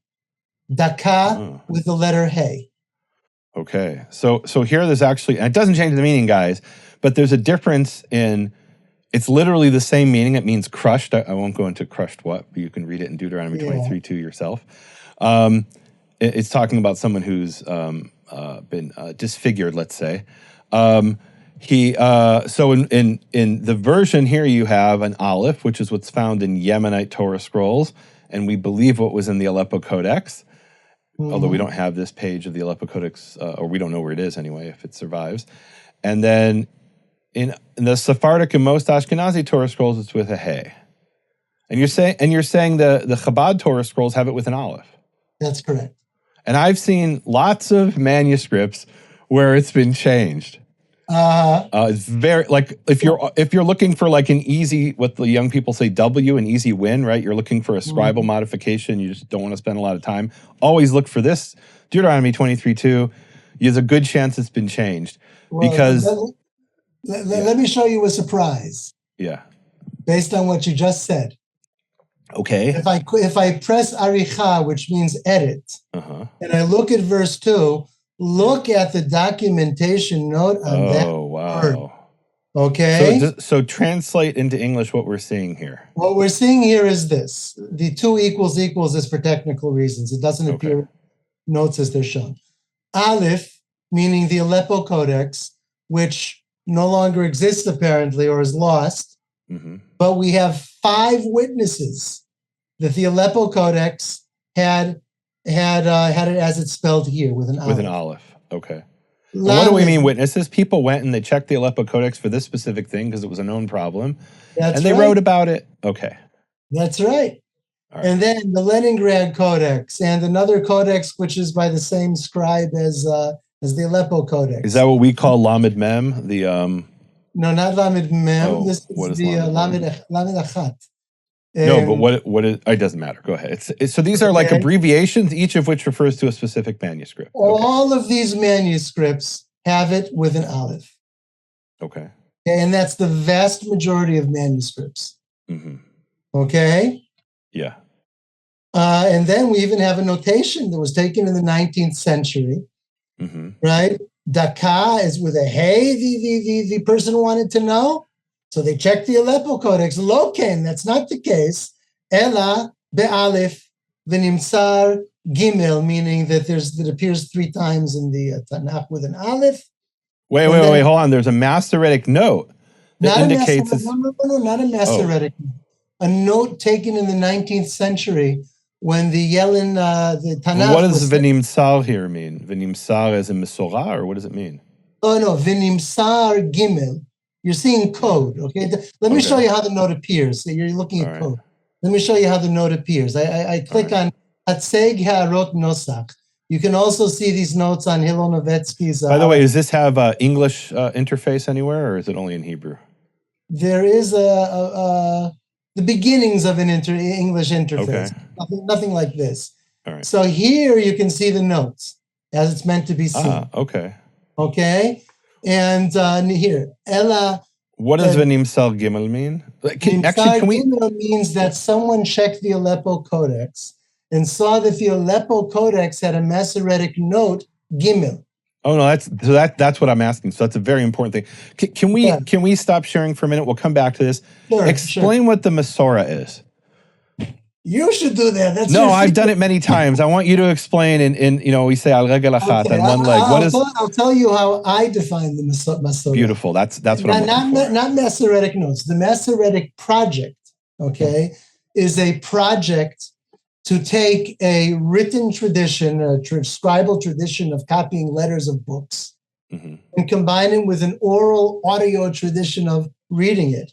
daka with the letter hey. Okay, so here there's actually, and it doesn't change the meaning, guys, but there's a difference in, it's literally the same meaning. It means crushed. I won't go into crushed what, but you can read it in Deuteronomy 23:2 yourself. It's talking about someone who's been disfigured, let's say. So in the version here you have an aleph, which is what's found in Yemenite Torah scrolls, and we believe what was in the Aleppo Codex. Although we don't have this page of the Aleppo Codex, or we don't know where it is anyway, if it survives. And then in the Sephardic and most Ashkenazi Torah scrolls, it's with a hey. And you're saying the Chabad Torah scrolls have it with an aleph. That's correct. And I've seen lots of manuscripts where it's been changed. It's very, like, if you're looking for like an easy, what the young people say, an easy win, right? You're looking for a scribal modification. You just don't want to spend a lot of time. Always look for this Deuteronomy 23:2. There's a good chance it's been changed because. Let me show you a surprise. Yeah. Based on what you just said. Okay. If I press aricha, which means edit, and I look at verse 2. Look at the documentation note on that. Oh, wow. Word. Okay. So translate into English what we're seeing here. What we're seeing here is this. The 2 equals is for technical reasons. It doesn't appear notes as they're shown. Aleph, meaning the Aleppo Codex, which no longer exists apparently or is lost. But we have 5 witnesses that the Aleppo Codex had it as it's spelled here with an aleph. With an aleph, okay. What do we mean witnesses? People went and they checked the Aleppo Codex for this specific thing because it was a known problem. And they wrote about it. Okay. That's right. And then the Leningrad Codex and another codex which is by the same scribe as the Aleppo Codex. Is that what we call Lamed Mem? The No, not Lamed Mem. This is the Lamed Achat. No, but what is, it doesn't matter. Go ahead. So these are like abbreviations, each of which refers to a specific manuscript. All of these manuscripts have it with an aleph. Okay. And that's the vast majority of manuscripts. Okay? Yeah. And then we even have a notation that was taken in the 19th century, right? Daka is with a hey, the person wanted to know. So they checked the Aleppo Codex. Loken, that's not the case. Ela be'alef v'nimsar gimel, meaning that appears 3 times in the Tanakh with an aleph. Wait, hold on. There's a Masoretic note that indicates it's... No, not a Masoretic. A note taken in the 19th century when the the Tanakh. What does v'nimsar here mean? V'nimsar as in Mesorah, or what does it mean? Oh, no, v'nimsar gimel. You're seeing code, okay? Let me show you how the note appears. So you're looking at code. Let me show you how the note appears. I click on Hatzeg Ha'arot Nosach. You can also see these notes on Hillel Novetsky's... By the way, does this have English interface anywhere, or is it only in Hebrew? There is the beginnings of an English interface. Nothing like this. So here you can see the notes as it's meant to be seen. Okay. Okay? And here, Ella What does V'nimsal Gimel mean? Nimsar Gimel means that someone checked the Aleppo Codex and saw that the Aleppo Codex had a Masoretic note, Gimel. Oh no, that's what I'm asking. So that's a very important thing. Can we stop sharing for a minute? We'll come back to this. Sure, Explain what the Masorah is. You should do that. No, I've done it many times. I want you to explain in we say al regel achat on one leg. I'll tell you how I define the Masorah. Beautiful. That's what I'm looking for. Not Masoretic notes. The Masoretic project, is a project to take a written tradition, a scribal tradition of copying letters of books, and combine it with an oral audio tradition of reading it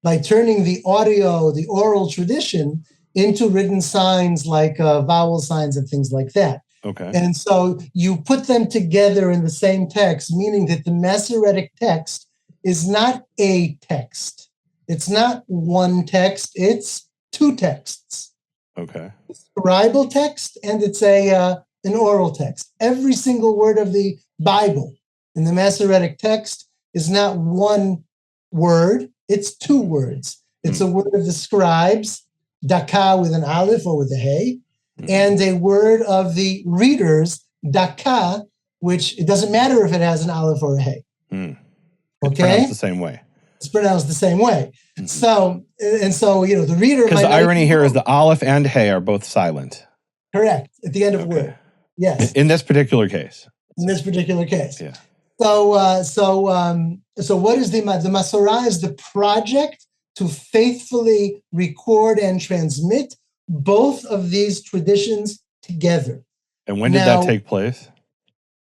by turning the oral tradition into written signs like vowel signs and things like that. Okay. And so you put them together in the same text, meaning that the Masoretic text is not a text. It's not one text, it's two texts. Okay. It's a scribal text and it's an oral text. Every single word of the Bible in the Masoretic text is not one word, it's two words. It's a word of the scribes, daka with an aleph or with a hey, and a word of the readers, daka, which it doesn't matter if it has an aleph or a hey. It's pronounced the same way. It's pronounced the same way. So the reader. Because the irony here is the aleph and hey are both silent. Correct. At the end of a word. Yes. In this particular case. In this particular case. Yeah. So what is the Masorah? Is the project to faithfully record and transmit both of these traditions together. And when did that take place?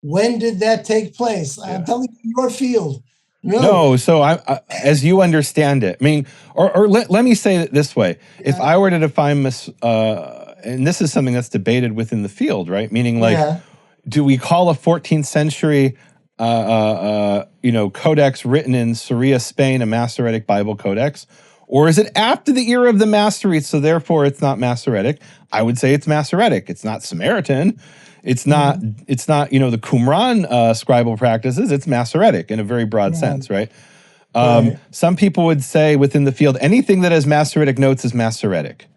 When did that take place? I'm telling you, your field. No, so I as you understand it, I mean, or let me say it this way. If I were to define and this is something that's debated within the field, right? Meaning do we call a 14th century codex written in Syria, Spain, a Masoretic Bible codex? Or is it after the era of the Masoretes, so therefore it's not Masoretic? I would say it's Masoretic. It's not Samaritan. It's not the Qumran scribal practices. It's Masoretic in a very broad sense, right? Some people would say within the field, anything that has Masoretic notes is Masoretic.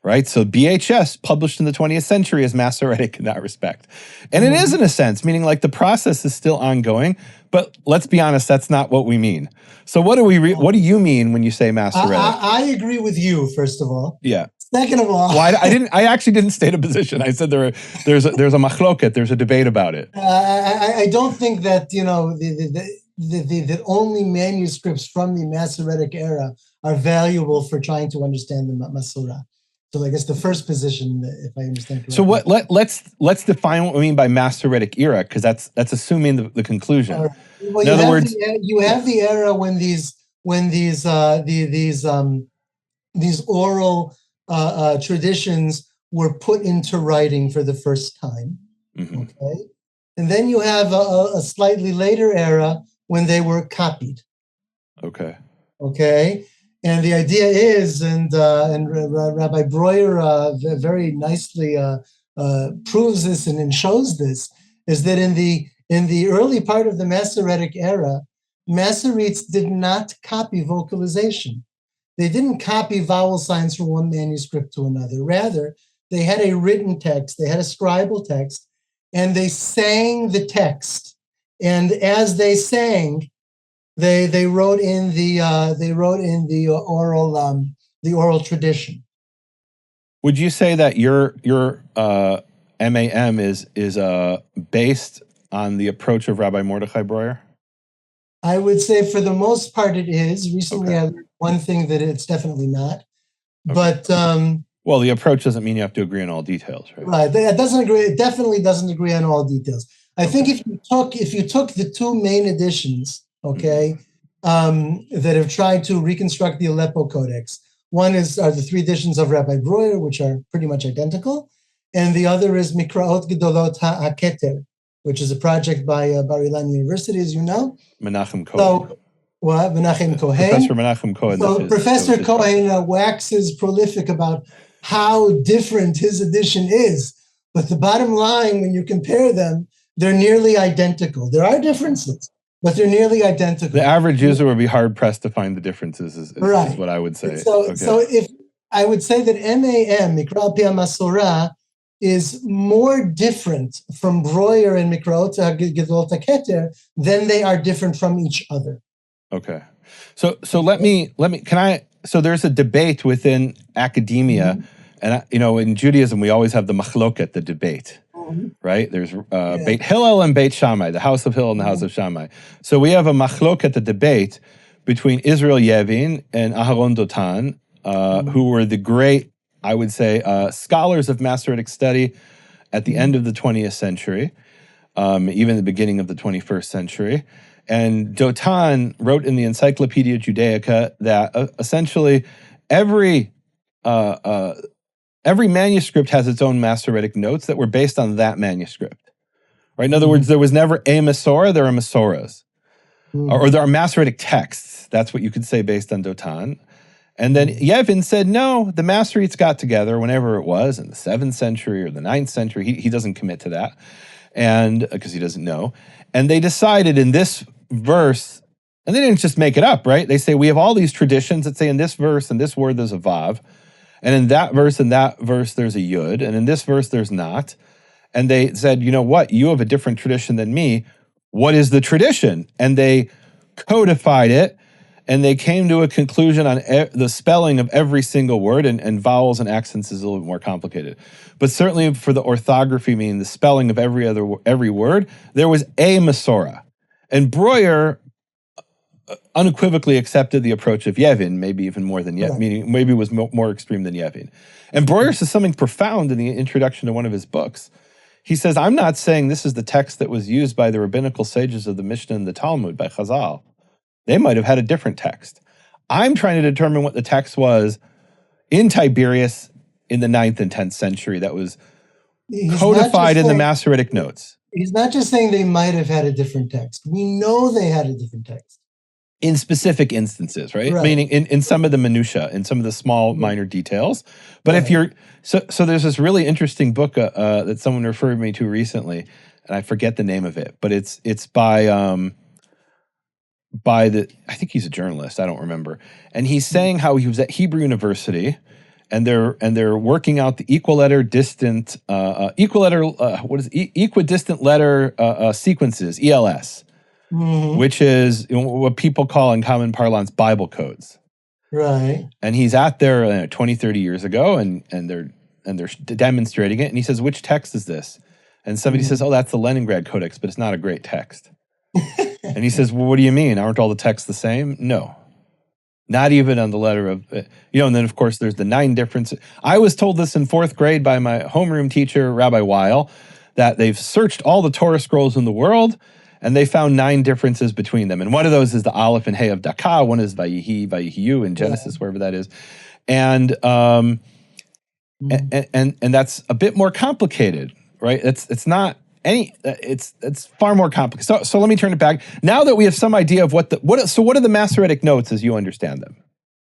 Right? So BHS, published in the 20th century, is Masoretic in that respect. And it is in a sense, meaning like the process is still ongoing, but let's be honest, that's not what we mean. So what do you mean when you say Masoretic? I agree with you, first of all. Yeah. Second of all, well, I actually didn't state a position. I said there's a machloket, there's a debate about it. I don't think that that only manuscripts from the Masoretic era are valuable for trying to understand the Masorah. So I guess the first position, if I understand correctly. So let's define what we mean by Masoretic era, because that's assuming the conclusion. Well, in other words, you have the era when these oral traditions were put into writing for the first time. Okay, and then you have a slightly later era when they were copied. Okay. Okay. And the idea is, and Rabbi Breuer very nicely proves this and shows this, is that in the early part of the Masoretic era, Masoretes did not copy vocalization. They didn't copy vowel signs from one manuscript to another. Rather, they had a written text, they had a scribal text, and they sang the text. And as they sang, they wrote in the oral tradition. Would you say that your MAM is based on the approach of Rabbi Mordechai Breuer? I would say for the most part it is. Recently I learned one thing that it's definitely not. But well, the approach doesn't mean you have to agree on all details, right? Right. It definitely doesn't agree on all details. I think if you took the two main editions, that have tried to reconstruct the Aleppo Codex. One are the three editions of Rabbi Breuer, which are pretty much identical, and the other is Mikraot Gedolot HaKeter, which is a project by Bar Ilan University, as you know. Menachem Cohen. So, Menachem Cohen. Professor Menachem Cohen. So Professor Cohen waxes prolific about how different his edition is, but the bottom line, when you compare them, they're nearly identical. There are differences, but they're nearly identical. The average user would be hard pressed to find the differences. Is what I would say. So if I would say that MAM, Mikra al Pi HaMasorah, is more different from Breuer and Mikraot HaGedolot HaKeter than they are different from each other. Okay. So so there's a debate within academia, and in Judaism we always have the machloket, the debate, right? There's Beit Hillel and Beit Shammai, the house of Hillel and the house of Shammai. So we have a machloket, the debate between Israel Yevin and Aharon Dotan, who were the great, I would say, scholars of Masoretic study at the end of the 20th century, even the beginning of the 21st century. And Dotan wrote in the Encyclopedia Judaica that essentially every manuscript has its own Masoretic notes that were based on that manuscript. Right? In other words, there was never a Masorah, there are Masorahs. Or there are Masoretic texts. That's what you could say based on Dotan. And then Yevin said, no, the Masoretes got together whenever it was, in the 7th century or the 9th century. He doesn't commit to that, and because he doesn't know. And they decided in this verse, and they didn't just make it up, right? They say, we have all these traditions that say in this verse and this word there's a vav, and in that verse there's a yud, and in this verse there's not. And they said, you know what? You have a different tradition than me. What is the tradition? And they codified it, and they came to a conclusion on the spelling of every single word, and vowels and accents is a little bit more complicated. But certainly for the orthography, meaning the spelling of every word, there was a Masorah. And Breuer unequivocally accepted the approach of Yevin, maybe even more than Yevin, meaning maybe was more extreme than Yevin. And Breuer says something profound in the introduction to one of his books. He says, I'm not saying this is the text that was used by the rabbinical sages of the Mishnah and the Talmud, by Chazal. They might have had a different text. I'm trying to determine what the text was in Tiberias in the 9th and 10th century that was codified in the Masoretic notes. He's not just saying they might have had a different text. We know they had a different text. In specific instances, right? Meaning in some of the minutiae, in some of the small minor details. But if you're, so there's this really interesting book that someone referred me to recently, and I forget the name of it, but it's by I think he's a journalist, I don't remember. And he's saying how he was at Hebrew University, and they're working out the equidistant letter sequences, ELS, which is what people call in common parlance Bible codes. Right. And he's out there 20, 30 years ago, and they're demonstrating it. And he says, which text is this? And somebody says, oh, that's the Leningrad Codex, but it's not a great text. And he says, well, what do you mean? Aren't all the texts the same? No. Not even on the letter of, and then of course there's the 9 differences. I was told this in 4th grade by my homeroom teacher, Rabbi Weil, that they've searched all the Torah scrolls in the world, and they found 9 differences between them. And one of those is the Aleph and Hey of Daka. One is Vayihi, Vayihiyu in Genesis, wherever that is. And that's a bit more complicated, right? It's not any. It's far more complicated. So let me turn it back. Now that we have some idea of what are the Masoretic notes as you understand them?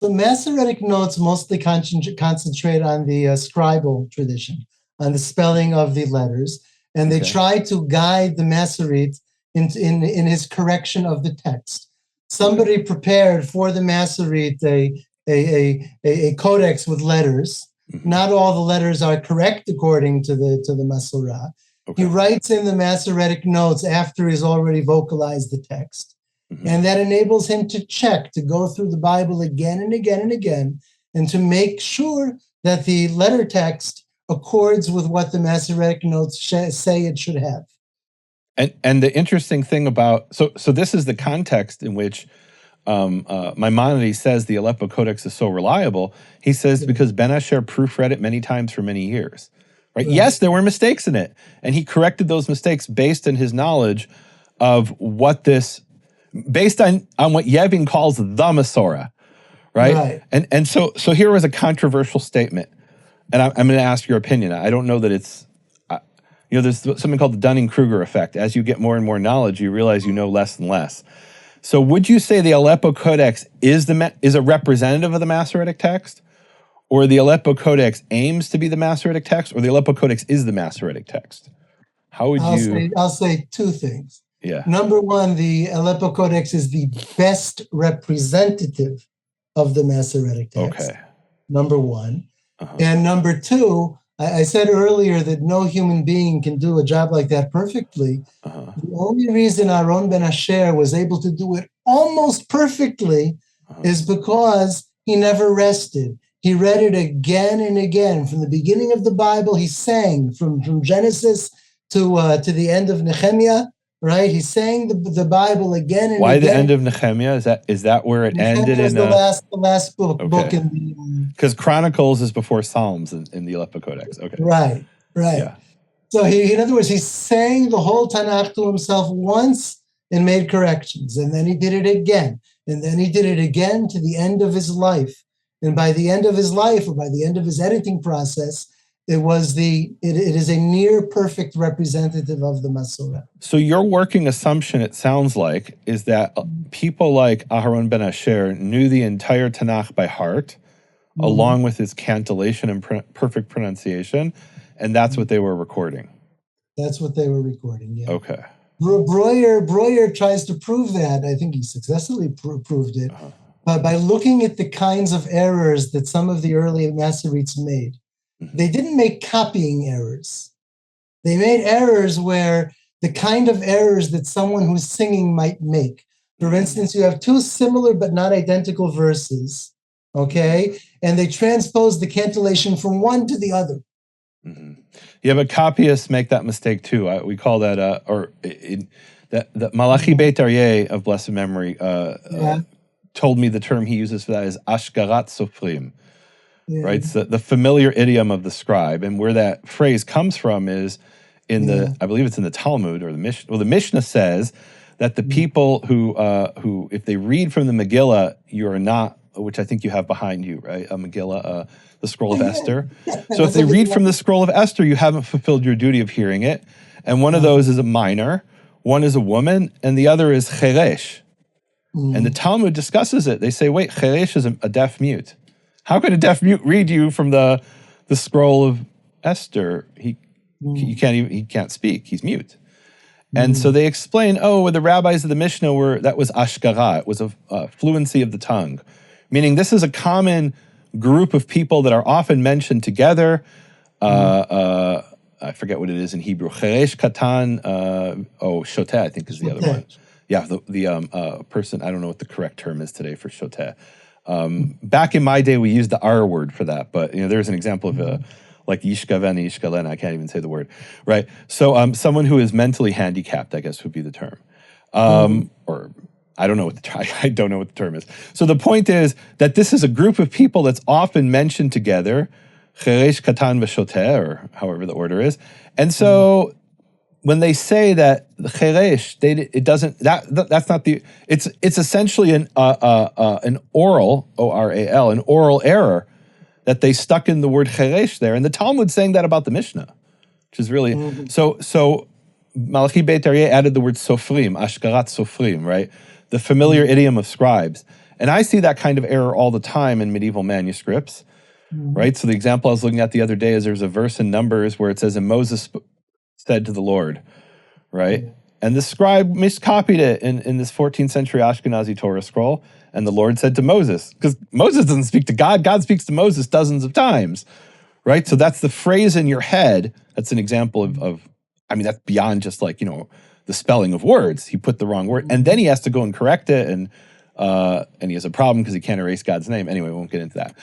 The Masoretic notes mostly concentrate on the scribal tradition, on the spelling of the letters, and they try to guide the Masorete in his correction of the text. Somebody prepared for the Masorete a codex with letters. Not all the letters are correct according to the Masorah. He writes in the Masoretic notes after he's already vocalized the text. And that enables him to check, to go through the Bible again and again and again, and to make sure that the letter text accords with what the Masoretic notes say it should have. And the interesting thing about, so this is the context in which Maimonides says the Aleppo Codex is so reliable. He says because Ben Asher proofread it many times for many years. Right? Yes, there were mistakes in it, and he corrected those mistakes based on his knowledge of what based on what Yevin calls the Masorah, right? And so here was a controversial statement, and I'm going to ask your opinion. I don't know that it's, there's something called the Dunning-Kruger effect. As you get more and more knowledge, you realize you know less and less. So would you say the Aleppo Codex is a representative of the Masoretic text? Or the Aleppo Codex aims to be the Masoretic text, or the Aleppo Codex is the Masoretic text? How would you? I'll say 2 things. Yeah. Number one, the Aleppo Codex is the best representative of the Masoretic text. Okay. Number one. And number two, I said earlier that no human being can do a job like that perfectly. The only reason Aaron ben Asher was able to do it almost perfectly is because he never rested. He read it again and again. From the beginning of the Bible, he sang from Genesis to the end of Nehemia, right? He sang the Bible again and Why again. the end of Nehemia? Is that where it ended? Was the last book Okay. in the because Chronicles is before Psalms in the Aleppo Codex. Okay. Right. Yeah. So he, in other words, he sang the whole Tanakh to himself once and made corrections, and then he did it again, and then he did it again to the end of his life. And by the end of his life, or by the end of his editing process, it is a near perfect representative of the Masorah. So your working assumption, it sounds like, is that people like Aharon ben Asher knew the entire Tanakh by heart, along with his cantillation and perfect pronunciation, and that's what they were recording. That's what they were recording, yeah. Okay. Breuer tries to prove that. I think he successfully proved it. By looking at the kinds of errors that some of the early Masoretes made. They didn't make copying errors. They made errors where the kind of errors that someone who's singing might make. For instance, you have two similar but not identical verses, okay? And they transpose the cantillation from one to the other. Yeah, but copyists make that mistake too. We call that, that Malachi Beit Aryeh of blessed memory told me the term he uses for that is ashgarat sofrim, right? It's the familiar idiom of the scribe. And where that phrase comes from is in I believe it's in the Talmud or the Mishnah. Well, the Mishnah says that the people who, if they read from the Megillah, you are not, which I think you have behind you, right? A Megillah, the scroll of Esther. So if they read from the scroll of Esther, you haven't fulfilled your duty of hearing it. And one of those is a minor, one is a woman, and the other is cheresh. And the Talmud discusses it. They say, wait, cheresh is a deaf mute. How could a deaf mute read you from the scroll of Esther? He can't speak. He's mute. And so they explain, the rabbis of the Mishnah that was ashkara. It was a fluency of the tongue. Meaning this is a common group of people that are often mentioned together. I forget what it is in Hebrew. Cheresh katan, shoteh, I think is the other one. Yeah, the person, I don't know what the correct term is today for shoteh. Back in my day, we used the R word for that, but there's an example of like yishkaven, yishkalen, I can't even say the word, right? So someone who is mentally handicapped, I guess would be the term. Or I don't know what I don't know what the term is. So the point is that this is a group of people that's often mentioned together, cheresh katan v'shoteh, or however the order is. And so when they say that the cheresh, it doesn't, that's not the, it's essentially an oral, O-R-A-L, an oral error that they stuck in the word cheresh there. And the Talmud's saying that about the Mishnah, which is really, so Malachi Beit Aryeh added the word sofrim, ashkarat sofrim, right? The familiar idiom of scribes. And I see that kind of error all the time in medieval manuscripts, right? So the example I was looking at the other day is there's a verse in Numbers where it says, and Moses said to the Lord, right? And the scribe miscopied it in this 14th century Ashkenazi Torah scroll. And the Lord said to Moses, because Moses doesn't speak to God, God speaks to Moses dozens of times, right? So that's the phrase in your head. That's an example of I mean, that's beyond just like, the spelling of words. He put the wrong word. And then he has to go and correct it. And he has a problem because he can't erase God's name. Anyway, we won't get into that.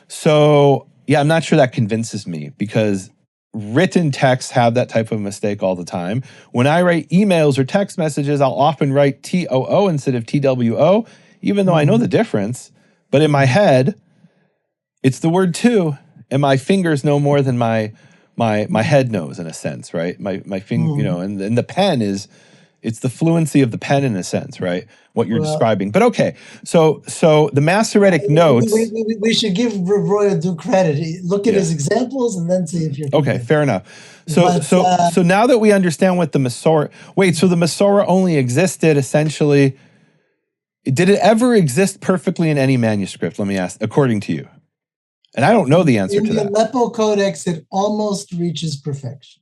So yeah, I'm not sure that convinces me because written texts have that type of mistake all the time. When I write emails or text messages, I'll often write T-O-O instead of T-W-O, even though I know the difference. But in my head, it's the word to, and my fingers know more than my head knows in a sense, right? My finger, and the pen is, it's the fluency of the pen in a sense, right? What you're describing. But okay, so the Masoretic notes. We should give Roy due credit. Look at his examples and then see if you're okay. Fair enough. So now that we understand what the Masorah. Wait, so the Masorah only existed essentially. Did it ever exist perfectly in any manuscript? Let me ask, according to you. And I don't know the answer to that. In the Aleppo Codex, it almost reaches perfection.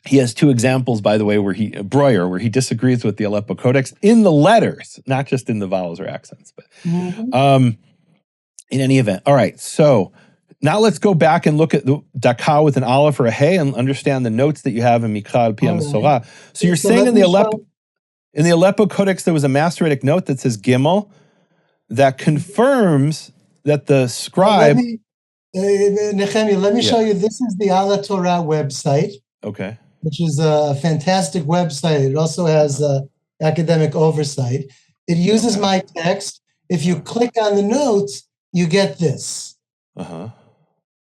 he has two examples, by the way, where he disagrees with the Aleppo Codex in the letters, not just in the vowels or accents. But in any event, all right. So now let's go back and look at the Daka with an aleph or a hey and understand the notes that you have in Mikra Pia Masorah. So you're saying in the Aleppo Codex there was a Masoretic note that says Gimel that confirms that the scribe. Nehemia, let me show you. This is the Ala Torah website. Okay. Which is a fantastic website. It also has academic oversight. It uses my text. If you click on the notes, you get this.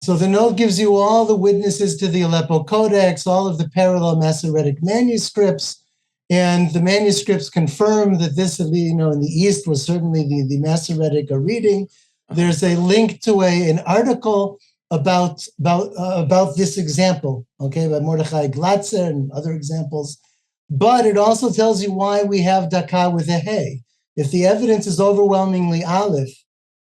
So the note gives you all the witnesses to the Aleppo Codex, all of the parallel Masoretic manuscripts, and the manuscripts confirm that this, in the East was certainly the Masoretic reading. There's a link to an article about this example, okay, by Mordechai Glatzer and other examples. But it also tells you why we have Daka with a hey. If the evidence is overwhelmingly aleph,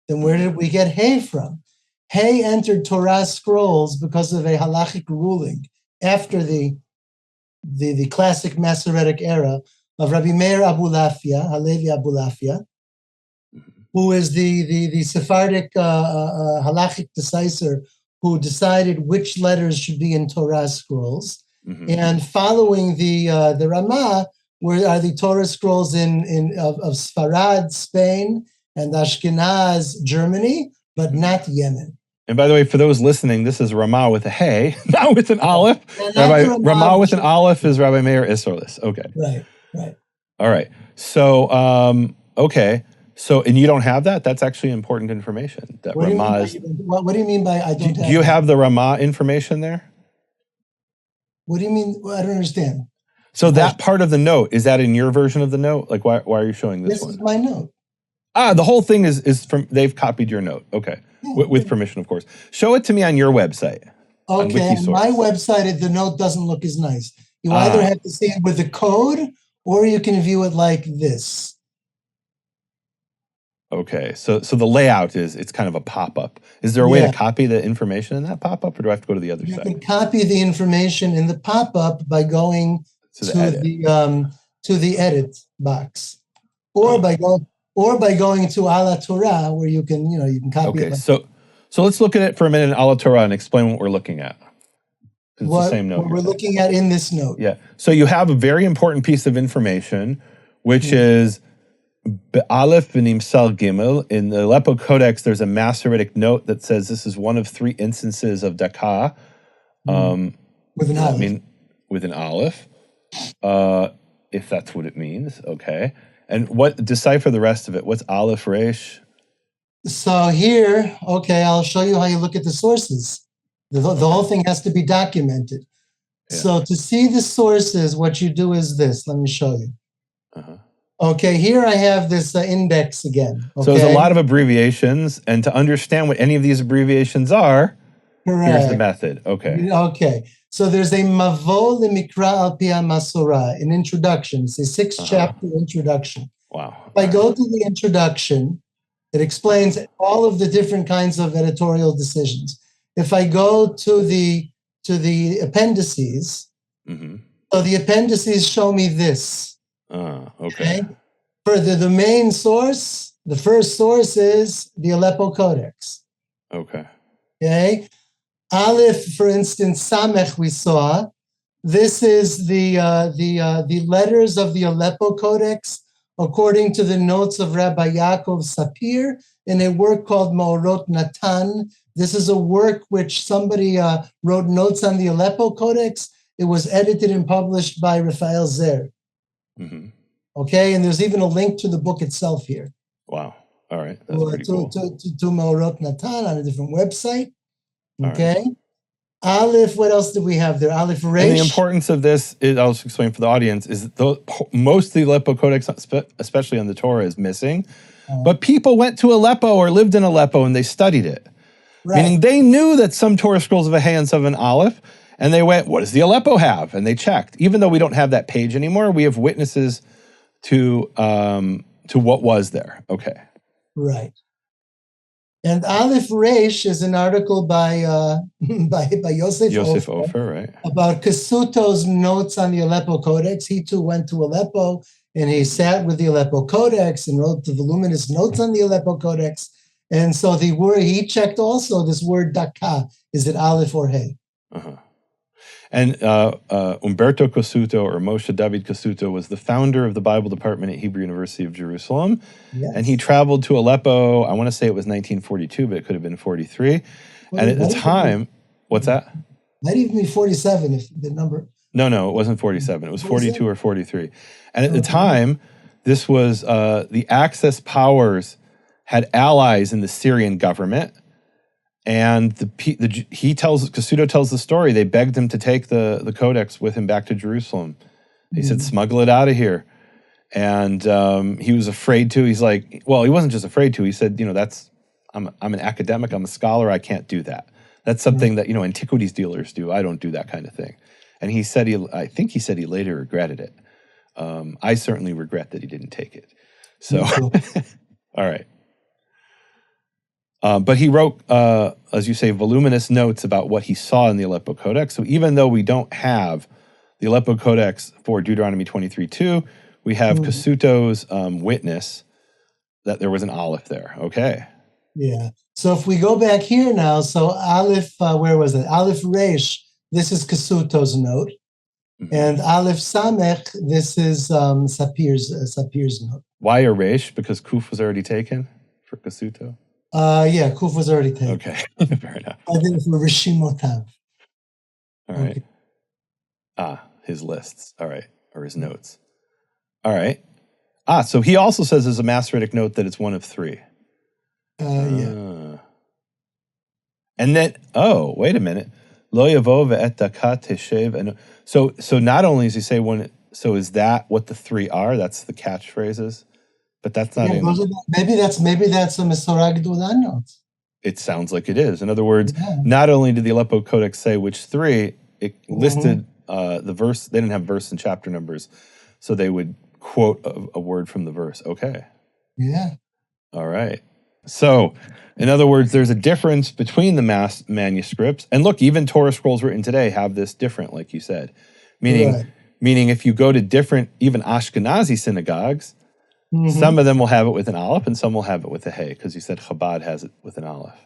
then where did we get hey from? Hey entered Torah scrolls because of a halachic ruling after the classic Masoretic era of Rabbi Meir Abulafia, Halevi Abulafia, who is the Sephardic halachic decisor who decided which letters should be in Torah scrolls. And following the Ramah are the Torah scrolls of Sfarad, Spain, and Ashkenaz, Germany, but not Yemen. And by the way, for those listening, this is Ramah with a hey, not with an aleph. Ramah with an aleph is Rabbi Meir Isserlis. Okay. Right. All right. So, okay. So, and you don't have that? That's actually important information. That Ramah is. What do you mean by I don't have? Do you have the Ramah information there? What do you mean? I don't understand. So that part of the note, is that in your version of the note? Like, why are you showing this one? This is my note. The whole thing is from, they've copied your note. Okay. With permission, of course. Show it to me on your website. Okay, on my website, the note doesn't look as nice. You either have to see it with the code, or you can view it like this. Okay, so the layout it's kind of a pop-up. Is there a way to copy the information in that pop-up, or do I have to go to the other side? You can copy the information in the pop-up by going to the edit box, or by going to Ala Torah, where you can copy it. Okay, so let's look at it for a minute in Ala Torah and explain what we're looking at. It's the same note. What we're looking at in this note. Yeah. So you have a very important piece of information, which is Be'alef v'nimsal gimel. In the Aleppo Codex, there's a Masoretic note that says this is one of 3 instances of Daka. With an aleph. With an aleph. If that's what it means. Okay. And decipher the rest of it. What's aleph resh? So here, okay, I'll show you how you look at the sources. The whole thing has to be documented. Yeah. So to see the sources, what you do is this. Let me show you. Okay, here I have this index again. Okay? So there's a lot of abbreviations, and to understand what any of these abbreviations are, here's the method. Okay. Okay. So there's a Mavo Lemikra Al Pia Masorah, an introduction. It's a 6-chapter introduction. Wow. If I go to the introduction, it explains all of the different kinds of editorial decisions. If I go to the appendices, so the appendices show me this. Okay. For the main source, the first source is the Aleppo Codex. Okay. Okay. Aleph, for instance, Samech we saw. This is the letters of the Aleppo Codex according to the notes of Rabbi Yaakov Sapir in a work called Maorot Natan. This is a work which somebody wrote notes on the Aleppo Codex. It was edited and published by Raphael Zer. Okay, and there's even a link to the book itself here. Wow. All right. That's pretty cool. To Maorot Natan on a different website. Okay. Right. Aleph, what else do we have there? Aleph Resh. And the importance of this, I'll just explain for the audience, is most of the Aleppo Codex, especially on the Torah, is missing. But people went to Aleppo or lived in Aleppo and they studied it. Right. Meaning they knew that some Torah scrolls of a hey and some of an aleph, and they went, what does the Aleppo have? And they checked. Even though we don't have that page anymore, we have witnesses to what was there. Okay. Right. And Aleph Reish is an article by Yosef Ofer, right? About Kasuto's notes on the Aleppo Codex. He too went to Aleppo and he sat with the Aleppo Codex and wrote the voluminous notes on the Aleppo Codex. And so the word he checked also this word daka, is it Aleph or Hey? Uh-huh. And Umberto Casuto, or Moshe David Casuto, was the founder of the Bible department at Hebrew University of Jerusalem. Yes. And he traveled to Aleppo, I want to say it was 1942, but it could have been 43. Well, and at the time, what's that? Might even be 47 if the number. No, it wasn't 47. It was 42 or 43. And at the time, this was the Axis powers had allies in the Syrian government. And Casuto tells the story. They begged him to take the codex with him back to Jerusalem. He said, smuggle it out of here. And he was afraid to. He's like, well, he wasn't just afraid to. He said, I'm an academic. I'm a scholar. I can't do that. That's something that, antiquities dealers do. I don't do that kind of thing. And he said, I think he said he later regretted it. I certainly regret that he didn't take it. So, all right. But he wrote, as you say, voluminous notes about what he saw in the Aleppo Codex. So even though we don't have the Aleppo Codex for Deuteronomy 23:2, we have Casuto's witness that there was an Aleph there. Okay. Yeah. So if we go back here now, so Aleph, where was it? Aleph Reish, this is Casuto's note. And Aleph Samech, this is Sapir's note. Why a Reish? Because Kuf was already taken for Casuto? Yeah, Kuf was already taken. Okay, fair enough. I think for Rishimotav. All right. Okay. His lists. All right. Or his notes. All right. So he also says as a Masoretic note that it's one of three. Yeah. And then, wait a minute. Lo yavo ve'et daka teshev. And so not only does he say one, so is that what the three are? That's the catchphrases? But that's not maybe that's a Masorah Gdolah note. It sounds like it is. In other words, not only did the Aleppo Codex say which three, it listed the verse. They didn't have verse and chapter numbers, so they would quote a word from the verse. Okay. Yeah. All right. So, in other words, there's a difference between the mass manuscripts. And look, even Torah scrolls written today have this different, like you said. Meaning if you go to different, even Ashkenazi synagogues, some of them will have it with an aleph and some will have it with a hey, because you said Chabad has it with an aleph.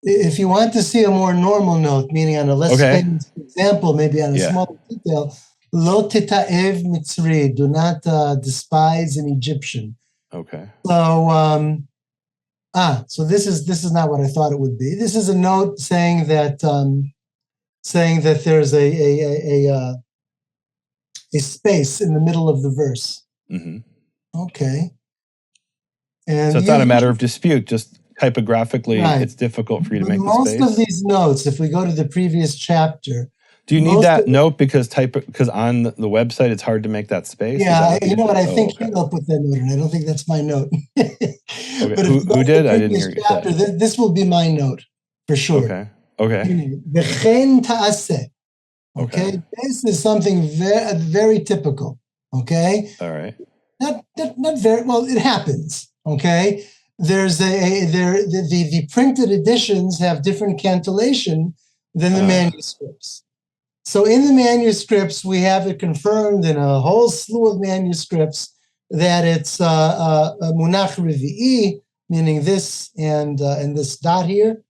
If you want to see a more normal note, meaning on a less famous example, maybe on a smaller detail, Lo tita'ev Mitzri, do not despise an Egyptian. Okay. So, so this is not what I thought it would be. This is a note saying that there's a space in the middle of the verse. Okay. And so it's not a matter of dispute, just typographically, it's difficult for you to make the space. Most of these notes, if we go to the previous chapter. Do you need that note because on the website it's hard to make that space? Yeah, you know what? I think he'll put that note in. I don't think that's my note. Okay. Who did? I didn't hear you say. This will be my note for sure. Okay. Okay. This is something very, very typical. Okay. All right. Not very well. It happens. Okay. There's the printed editions have different cantillation than the manuscripts. So in the manuscripts, we have it confirmed in a whole slew of manuscripts that it's munach revi'i, meaning this and this dot here.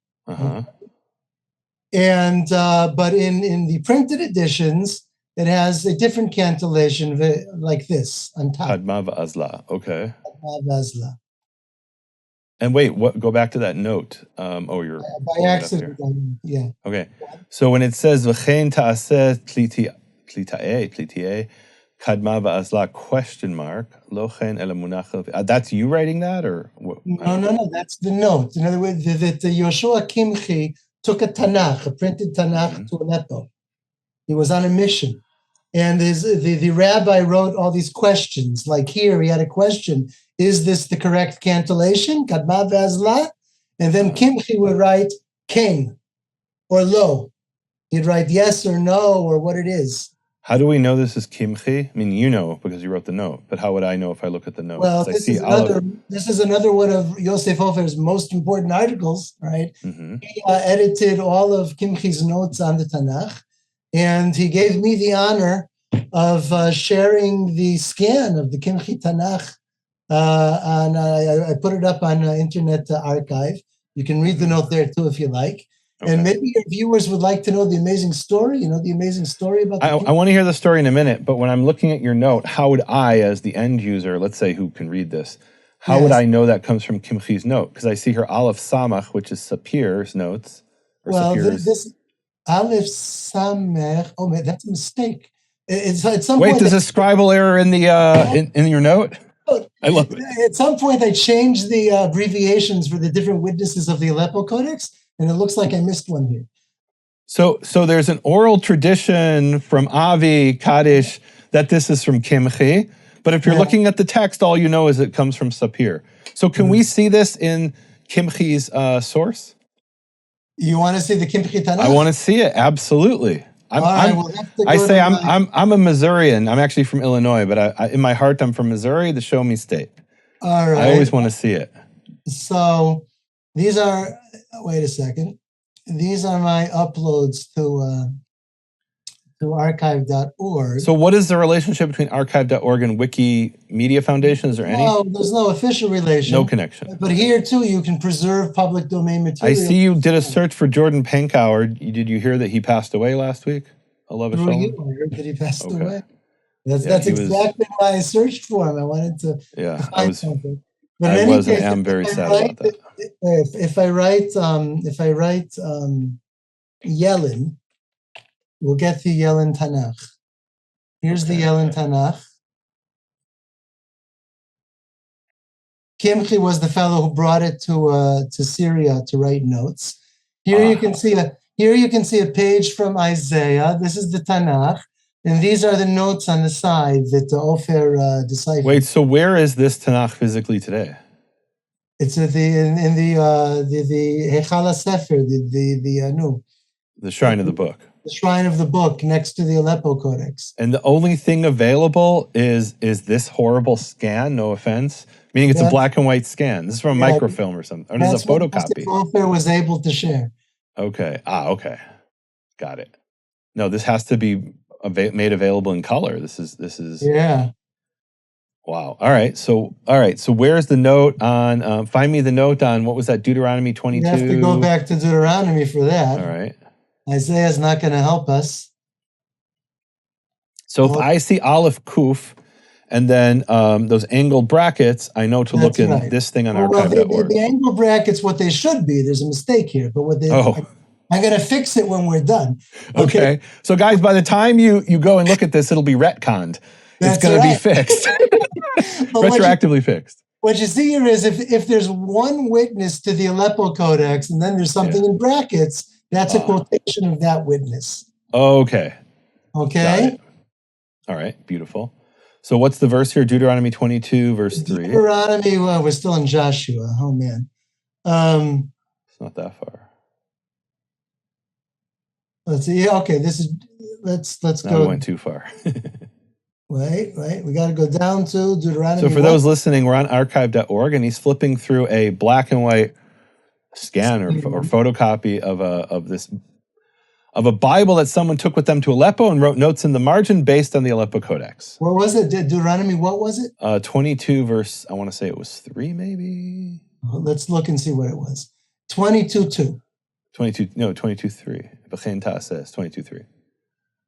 And but in the printed editions, it has a different cantillation like this on top. Kadma v'azla. Okay. Kadma v'azla. And wait, go back to that note. You're by accident. Yeah. Okay. So when it says v'chein ta'aseh tliti'eh kadma v'azla question mark lo chen ela munach. That's you writing that, or what? No. That's the note. In other words, that Yoshua Kimchi took a Tanakh, a printed Tanakh to Aleppo. He was on a mission. And the rabbi wrote all these questions. Like here, he had a question. Is this the correct cantillation? Kadma v'azla? And then Kimchi would write ken or lo. He'd write yes or no or what it is. How do we know this is kimchi? I mean, you know because you wrote the note, but how would I know if I look at the note? Well, 'Cause I this see is another one of Yosef Ofer's most important articles, right? Mhm. He edited all of Kimchi's notes on the Tanakh, and he gave me the honor of sharing the scan of the Kimchi Tanakh. And I put it up on Internet Archive. You can read the note there too if you like. Okay. And maybe your viewers would like to know the amazing story. You know the amazing story about the I want to hear the story in a minute, but when I'm looking at your note, how would I, as the end user, let's say who can read this, how would I know that comes from Kimchi's note? Because I see her Aleph Samach, which is Sapir's notes. Well, this Aleph Samech. Oh man, that's a mistake. It's at some Wait, point. there's a scribal error in the in your note. I love it. At some point, I changed the abbreviations for the different witnesses of the Aleppo Codex, and it looks like I missed one here. So there's an oral tradition from Avi Kadish that this is from Kimchi, but if you're looking at the text, all you know is it comes from Sapir. So can we see this in Kimchi's source? You want to see the Kimchi Tanakh? I want to see it, absolutely. I'm a Missourian. I'm actually from Illinois, but in my heart, I'm from Missouri, the show me state. All right. I always want to see it. So these are, wait a second. These are my uploads to archive.org. So what is the relationship between archive.org and Wikimedia Foundation? Is there any? No, there's no official relation. No connection. But here too, you can preserve public domain material. I see you did a search for Jordan Penkower. Did you hear that he passed away last week? I heard that he passed away. That's exactly why I searched for him. I wanted to find something. But I am very sad about that. If I write Yellen, we'll get the Yellen Tanakh. Here's the Yellen Tanakh. Kimchi was the fellow who brought it to Syria to write notes. Here you can see a page from Isaiah. This is the Tanakh, and these are the notes on the side that the Ofer deciphered. Wait, so where is this Tanakh physically today? It's at the Heichal HaSefer, the shrine of the book. The shrine of the book next to the Aleppo Codex. And the only thing available is this horrible scan, no offense, meaning it's a black and white scan. This is from a microfilm or something. Or it's a photocopy. Ofer was able to share. Okay. Okay. Got it. No, this has to be made available in color. This is Wow. All right. So where's the note on? Find me the note on what was that? Deuteronomy 22. You have to go back to Deuteronomy for that. All right. Isaiah's not going to help us. So if I see Aleph Kuf and then those angled brackets, I know to look in this thing on archive.org. The angled brackets, what they should be. There's a mistake here, but what they. I'm going to fix it when we're done. Okay. So guys, by the time you go and look at this, it'll be retconned. It's going to be fixed. Retroactively fixed. What you see here is if there's one witness to the Aleppo Codex and then there's something in brackets, that's a quotation of that witness. Okay. Okay. All right. Beautiful. So what's the verse here? Deuteronomy 22, verse 3. Deuteronomy, we're still in Joshua. Oh, man. It's not that far. Let's see. Okay, this is, let's go. We went too far. Wait. We got to go down to Deuteronomy. So for those listening, we're on archive.org, and he's flipping through a black and white scan or photocopy of a Bible that someone took with them to Aleppo and wrote notes in the margin based on the Aleppo Codex. What was it? Deuteronomy, what was it? 22 verse, I want to say it was 3 maybe. Let's look and see what it was. 22:2. 22:3. B'chein ta'aseh, 22:3.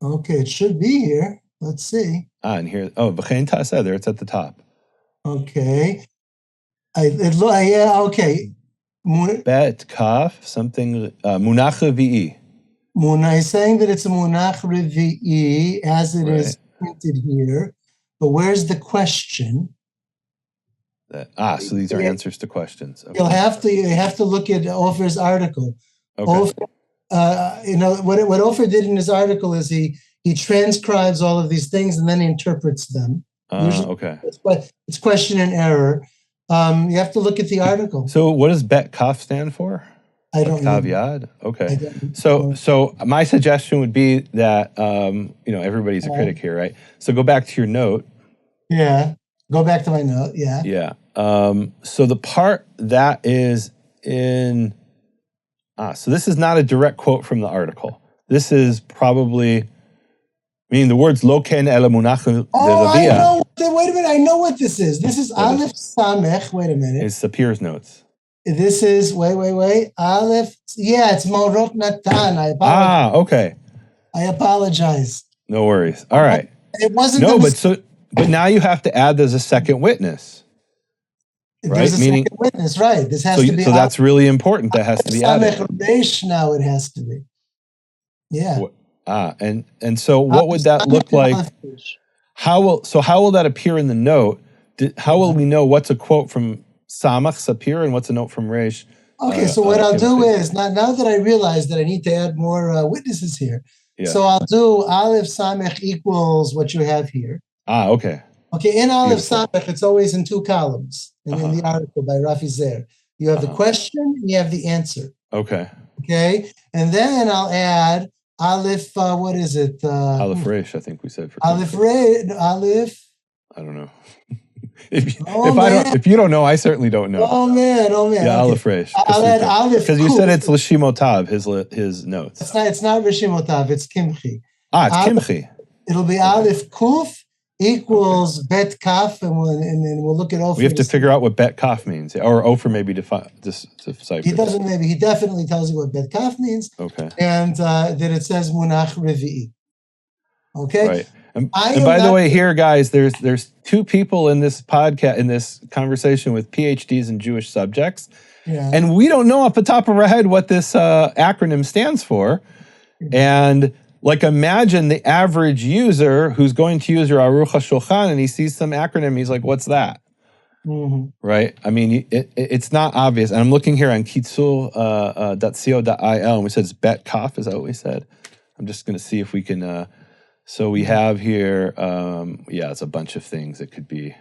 Okay, it should be here. Let's see. And here, B'chein ta'aseh, there it's at the top. Okay. Okay. Bet, kaf, something, munach revi'i. He's saying that it's a munach revi'i as it is printed here. But where's the question? So these are answers to questions. Okay. You have to look at Ofer's article. Okay. What Ofer did in his article is he transcribes all of these things and then he interprets them. Okay. It's question and error. You have to look at the article. So what does Bet Kaf stand for? I don't know. Yad? Okay. So my suggestion would be that, everybody's a critic here, right? So go back to your note. Yeah. Go back to my note. Yeah. Yeah. So the part that is so this is not a direct quote from the article. This is probably, meaning the words loken el munach de I know. Wait a minute. I know what this is. This is Aleph Samech. Wait a minute. It's Sapir's notes. This is, wait. Aleph. Yeah, it's Masorete Natan. I apologize. Okay. I apologize. No worries. All right. It wasn't. No, but now you have to add there's a second witness. Right? There's a second witness, right? This has to be. So that's really important. That has to be added. Now it has to be. Yeah. And so what would that look like? How will that appear in the note? How will we know what's a quote from Samach Sapir and what's a note from Reish? Okay, so what I'll do is now that I realize that I need to add more witnesses here, so I'll do Aleph Samech equals what you have here. Okay. Okay, in Aleph Samech, it's always in two columns in the article by Rafi Zer. You have the question and you have the answer. Okay. Okay, and then I'll add Aleph, what is it? Aleph Reish, I think we said. Aleph. I don't know. If you don't know, I certainly don't know. Oh man. Yeah, Aleph Reish. I'll add Aleph because you said it's L'Shimotav, his notes. It's not L'Shimotav, it's Kimchi. It's Kimchi. It'll be Aleph Kuf equals Bet Kaf, and we'll look at Ofer. We have to figure out what Bet Kaf means, or Ofer maybe decipher. He doesn't. Maybe he definitely tells you what Bet Kaf means. Okay. And that it says Munach Revi'i. Okay. Right. And by the way, here, guys, there's two people in this podcast, in this conversation with PhDs in Jewish subjects, and we don't know off the top of our head what this acronym stands for, and. Like, imagine the average user who's going to use your Aruch HaShulchan and he sees some acronym. He's like, what's that? Mm-hmm. Right? I mean, it's not obvious. And I'm looking here on kitzur.co.il, and we said it's Bet Kaf. Is that what we said? I'm just going to see if we can. So we have here, it's a bunch of things. It could be.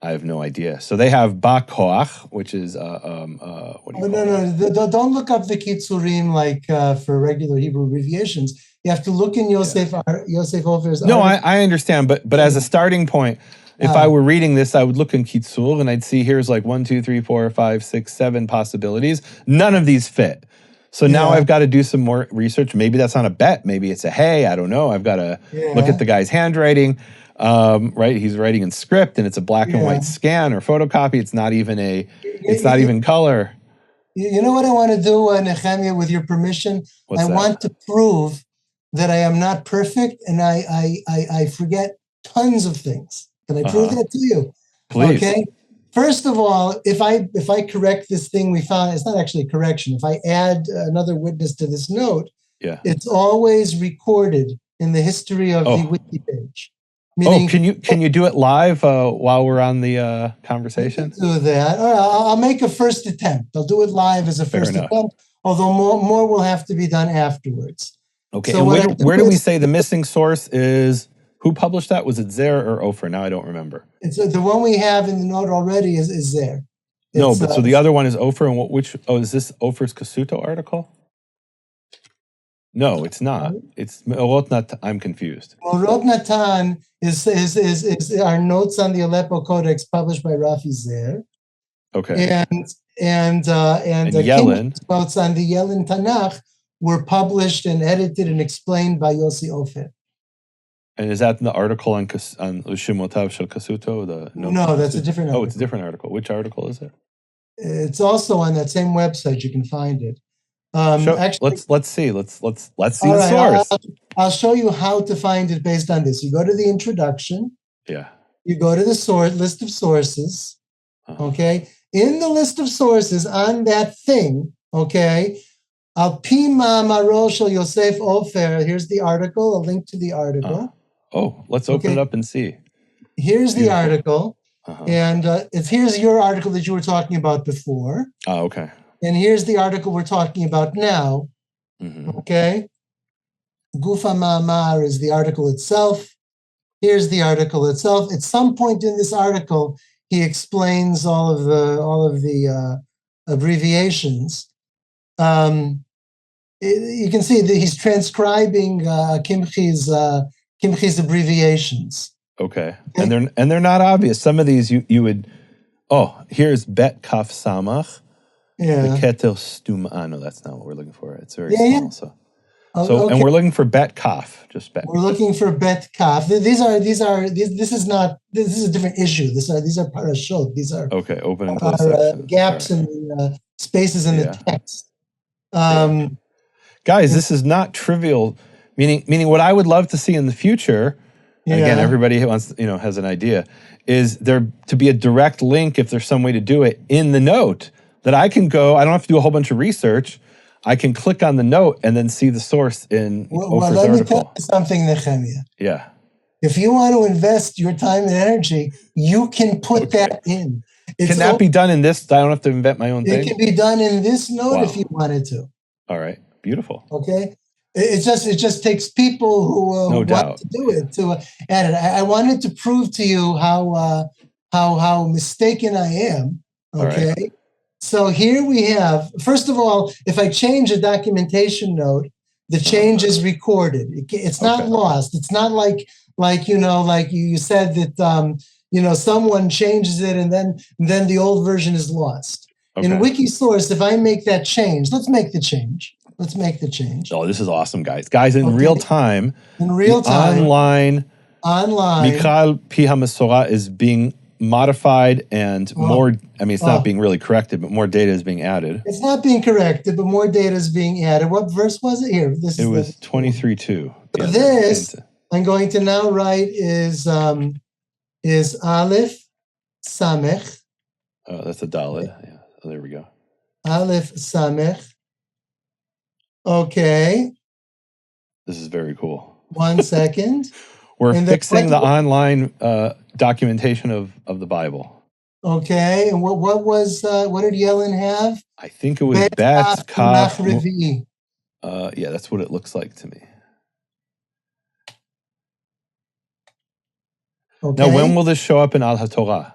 I have no idea. So they have Ba Koach, which is what do you call it? Don't look up the Kitzurim like for regular Hebrew abbreviations. You have to look in Yosef Ofer's. No, I understand, but as a starting point, if I were reading this, I would look in Kitzur and I'd see here's like 1, 2, 3, 4, 5, 6, 7 possibilities. None of these fit. So now I've got to do some more research. Maybe that's not a bet. Maybe it's a hey. I don't know. I've got to look at the guy's handwriting. Right, he's writing in script, and it's a black and white scan or photocopy. It's not even even color. You know what I want to do, Nehemia, with your permission? I want to prove that I am not perfect, and I forget tons of things. Can I prove that to you? Please. Okay. First of all, if I correct this thing we found, it's not actually a correction. If I add another witness to this note, it's always recorded in the history of the wiki page. Meaning, can you do it live while we're on the conversation? Do that. All right, I'll make a first attempt. I'll do it live as a first attempt, although more will have to be done afterwards. Okay, so and where do we say the missing source is? Who published that? Was it Zer or Ofer? Now I don't remember. It's the one we have in the note already is Zer. No, but so the other one is Ofer, and is this Ofer's Kasuto article? No, it's not. It's Masorete Natan. I'm confused. Masorete Natan is our notes on the Aleppo Codex published by Rafi Zer. Okay. And Yellen notes on the Yellen Tanakh were published and edited and explained by Yossi Ofer. And is that in the article on L'Shimotav Shel Kasuto? No, that's a different article. Oh, it's a different article. Which article is it? It's also on that same website. You can find it. Actually, let's see. Let's see the source. I'll show you how to find it based on this. You go to the introduction. Yeah. You go to the list of sources. Okay. In the list of sources on that thing. Okay. Al Pima Marol Shel Yosef Ofer. Here's the article. A link to the article. Let's open it up and see. Here's the article, and here's your article that you were talking about before. Oh, okay. And here's the article we're talking about now. Okay. Gufa Ma'amar is the article itself. Here's the article itself. At some point in this article, he explains all of the abbreviations. You can see that he's transcribing Kimchi's abbreviations. Okay. And they're not obvious. Some of these you would, here's Bet Kaf Samach. Yeah. The Ketel Stum. No, that's not what we're looking for. It's very small. Yeah. So Okay. and we're looking for Bet Kaf. Just Bet. We're looking for Bet Kaf. This is a different issue. These are parashot. These are okay. Open and close sections. Gaps in the spaces in the text. Guys, this is not trivial. Meaning, what I would love to see in the future. And again, everybody who wants, has an idea, is there to be a direct link if there's some way to do it in the note that I can go. I don't have to do a whole bunch of research. I can click on the note and then see the source in Ofer's let article. Me tell you something, Nehemia. Yeah. If you want to invest your time and energy, you can put that in. Can that be done in this? I don't have to invent my own thing? It can be done in this note if you wanted to. All right. Beautiful. Okay. It just takes people who want to do it to add it. I wanted to prove to you how mistaken I am. Okay. Right. So here we have, first of all, if I change a documentation note, the change is recorded. It's not lost. It's not like you said that someone changes it and then the old version is lost. Okay. In Wikisource, if I make that change, let's make the change. Oh, this is awesome, guys. Guys, in real time. Online. Michal Pi HaMasorah is being modified and more, it's not being really corrected, but more data is being added. It's not being corrected, but more data is being added. What verse was it here? It was 23:2. Yeah, this, I'm going to now write is Aleph Samech. Oh, that's a Dalet. Yeah, there we go. Aleph Samech. Okay. This is very cool. 1 second. We're fixing the online documentation of the Bible. Okay. And what did Yellen have? I think it was Bet Kaf. Yeah, that's what it looks like to me. Okay. Now, when will this show up in Al HaTorah?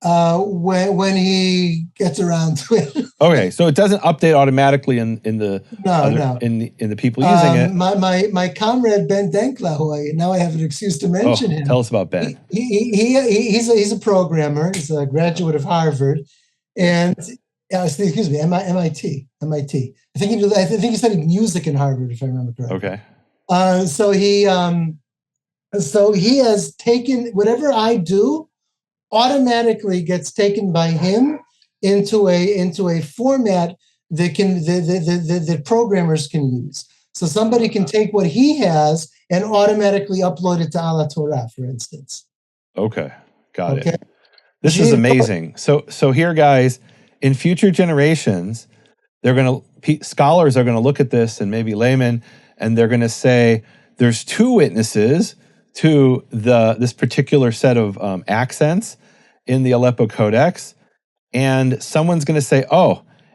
When he gets around to it. Okay, so it doesn't update automatically in the people using it. My comrade Ben Denkla, who now I have an excuse to mention him. Tell us about Ben. He's a programmer. He's a graduate of Harvard, and excuse me, MIT. I think he studied music in Harvard, if I remember correctly. Okay. So he has taken whatever I do. Automatically gets taken by him into a format that programmers can use. So somebody can take what he has and automatically upload it to Al HaTorah, for instance. Okay, got it. This is amazing. So here, guys, in future generations, scholars are gonna look at this, and maybe laymen, and they're gonna say there's two witnesses to this particular set of accents in the Aleppo Codex, and someone's going to say,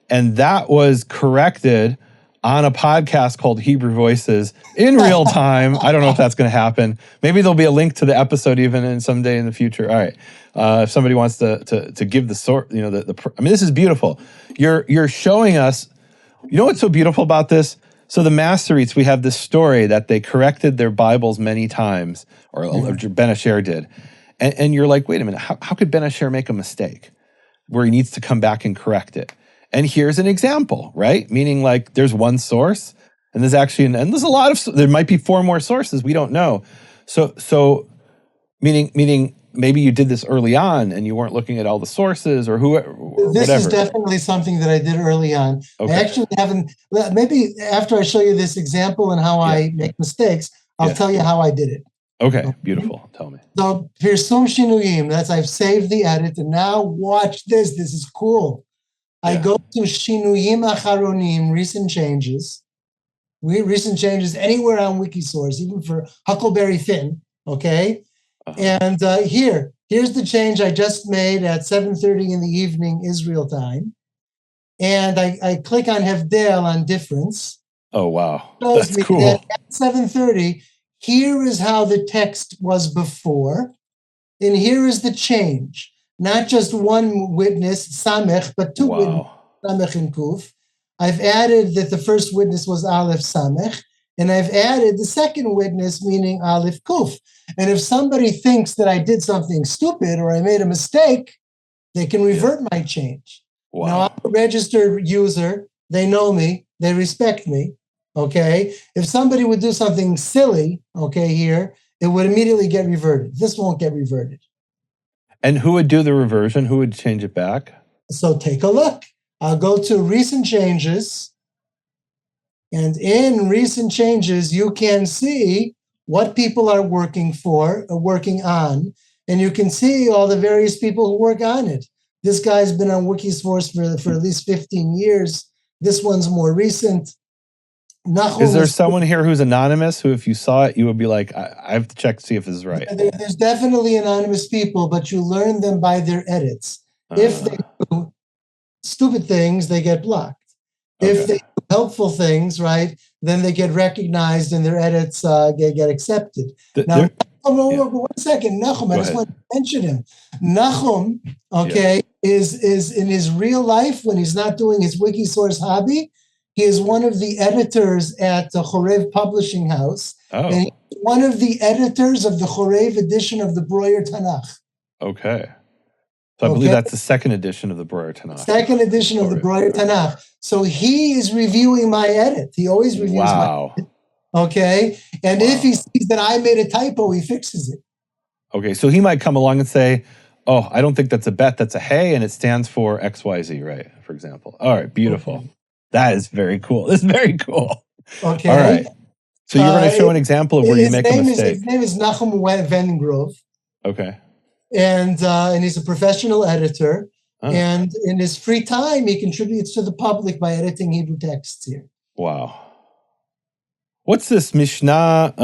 and that was corrected on a podcast called Hebrew Voices in real time. I don't know if that's going to happen. Maybe there'll be a link to the episode even someday in the future. All right, if somebody wants to give the sort, this is beautiful. You're showing us. You know what's so beautiful about this? So the Masoretes, we have this story that they corrected their Bibles many times, or Ben Asher did. And you're like, wait a minute, how could Ben Asher make a mistake where he needs to come back and correct it? And here's an example, right? Meaning like there's one source, and there's actually, and there's a lot of, there might be 4 more sources, we don't know. So meaning maybe you did this early on and you weren't looking at all the sources or whoever. This is definitely something that I did early on. Okay. I actually haven't, maybe after I show you this example and how I make mistakes, I'll tell you how I did it. Okay, beautiful. Tell me. So Pirsum Shinuyim, I've saved the edit, and now watch this. This is cool. I go to Shinuyim Acharonim, recent changes. Recent changes anywhere on Wikisource, even for Huckleberry Finn. Okay, and here's the change I just made at 7:30 in the evening Israel time, and I click on Hevdel on difference. Oh wow, that's cool. That at 7:30. Here is how the text was before, and here is the change. Not just one witness, Samech, but 2 witnesses, Samech and Kuf. I've added that the first witness was Aleph Samech, and I've added the second witness, meaning Aleph Kuf. And if somebody thinks that I did something stupid or I made a mistake, they can revert my change. Wow. Now, I'm a registered user. They know me. They respect me. Okay. If somebody would do something silly, okay, here, it would immediately get reverted. This won't get reverted. And who would do the reversion? Who would change it back? So take a look. I'll go to recent changes. And in recent changes, you can see what people are working on. And you can see all the various people who work on it. This guy's been on Wikisource for at least 15 years. This one's more recent. Nahum is there someone here who's anonymous who, if you saw it, you would be like, I have to check to see if this is right? There's definitely anonymous people, but you learn them by their edits. If they do stupid things, they get blocked. Okay. If they do helpful things, right, then they get recognized and their edits get accepted. Now, one second, Nahum, I just want to mention him. Nahum, okay, is in his real life, when he's not doing his Wikisource hobby, he is one of the editors at the Chorev Publishing House. Oh. And he's one of the editors of the Chorev edition of the Breuer Tanakh. Okay. So I believe that's the second edition of the Breuer Tanakh. Second edition of the Breuer Tanakh. So he is reviewing my edit. He always reviews my edit. Okay. And if he sees that I made a typo, he fixes it. Okay. So he might come along and say, oh, I don't think that's a bet, that's a hey, and it stands for XYZ, right? For example. All right. Beautiful. Okay. That is very cool. This is very cool. Okay. All right. So you're going to show an example of where you make a mistake. His name is Nahum Vengrove. Okay. And he's a professional editor. Oh. And in his free time, he contributes to the public by editing Hebrew texts here. Wow. What's this Mishnah?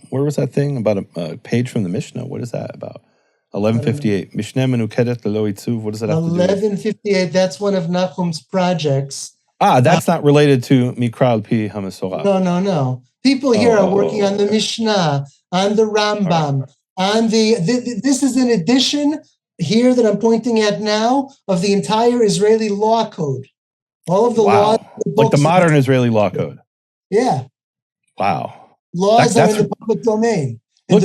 Where was that thing? About a page from the Mishnah. What is that about? 1158. Mishnah menukedet lelo itzuv. What does that have to do with? 1158. That's one of Nahum's projects. That's not related to Mikra al Pi HaMasorah. No. People here are working on the Mishnah, on the Rambam, on this is an edition here that I'm pointing at now of the entire Israeli law code. All of the laws. Like the modern Israeli law code. Yeah. Wow. Laws are in the public domain. Look,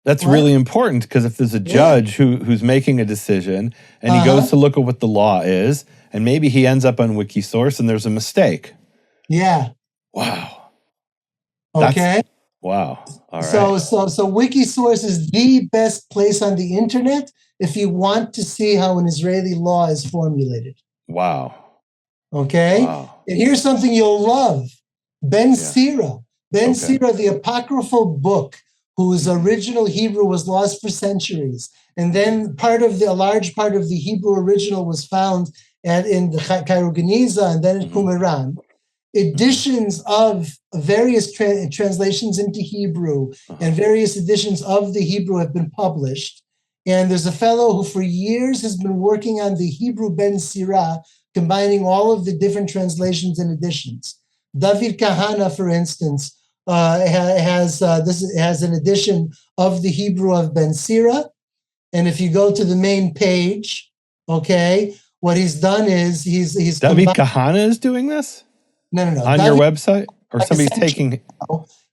that's really important, because if there's a judge who's making a decision and he goes to look at what the law is, and maybe he ends up on Wikisource and there's a mistake. Yeah. Wow. Okay. Wow. All right. So Wikisource is the best place on the internet if you want to see how an Israeli law is formulated. Wow. Okay. Wow. And here's something you'll love. Ben Sira. Sira, the apocryphal book, whose original Hebrew was lost for centuries. And then a large part of the Hebrew original was found in the Cairo Geniza and then in Qumran. Editions of various translations into Hebrew and various editions of the Hebrew have been published. And there's a fellow who for years has been working on the Hebrew Ben Sira, combining all of the different translations and editions. David Kahana, for instance, has an edition of the Hebrew of Ben Sira. And if you go to the main page, okay, what he's done is he's David Kahana is doing this? No. On your website? Or somebody's taking...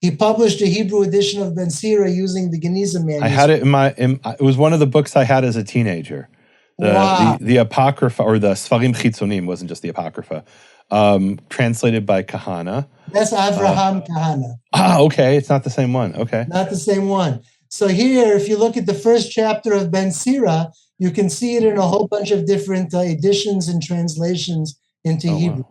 He published a Hebrew edition of Ben Sira using the Geniza manuscript. I had it it was one of the books I had as a teenager. The Apocrypha, or the Sfarim Chitzonim, wasn't just the Apocrypha, translated by Kahana. That's Avraham Kahana. Okay. It's not the same one. Okay. Not the same one. So here, if you look at the first chapter of Ben Sira, you can see it in a whole bunch of different editions and translations into Hebrew. Wow.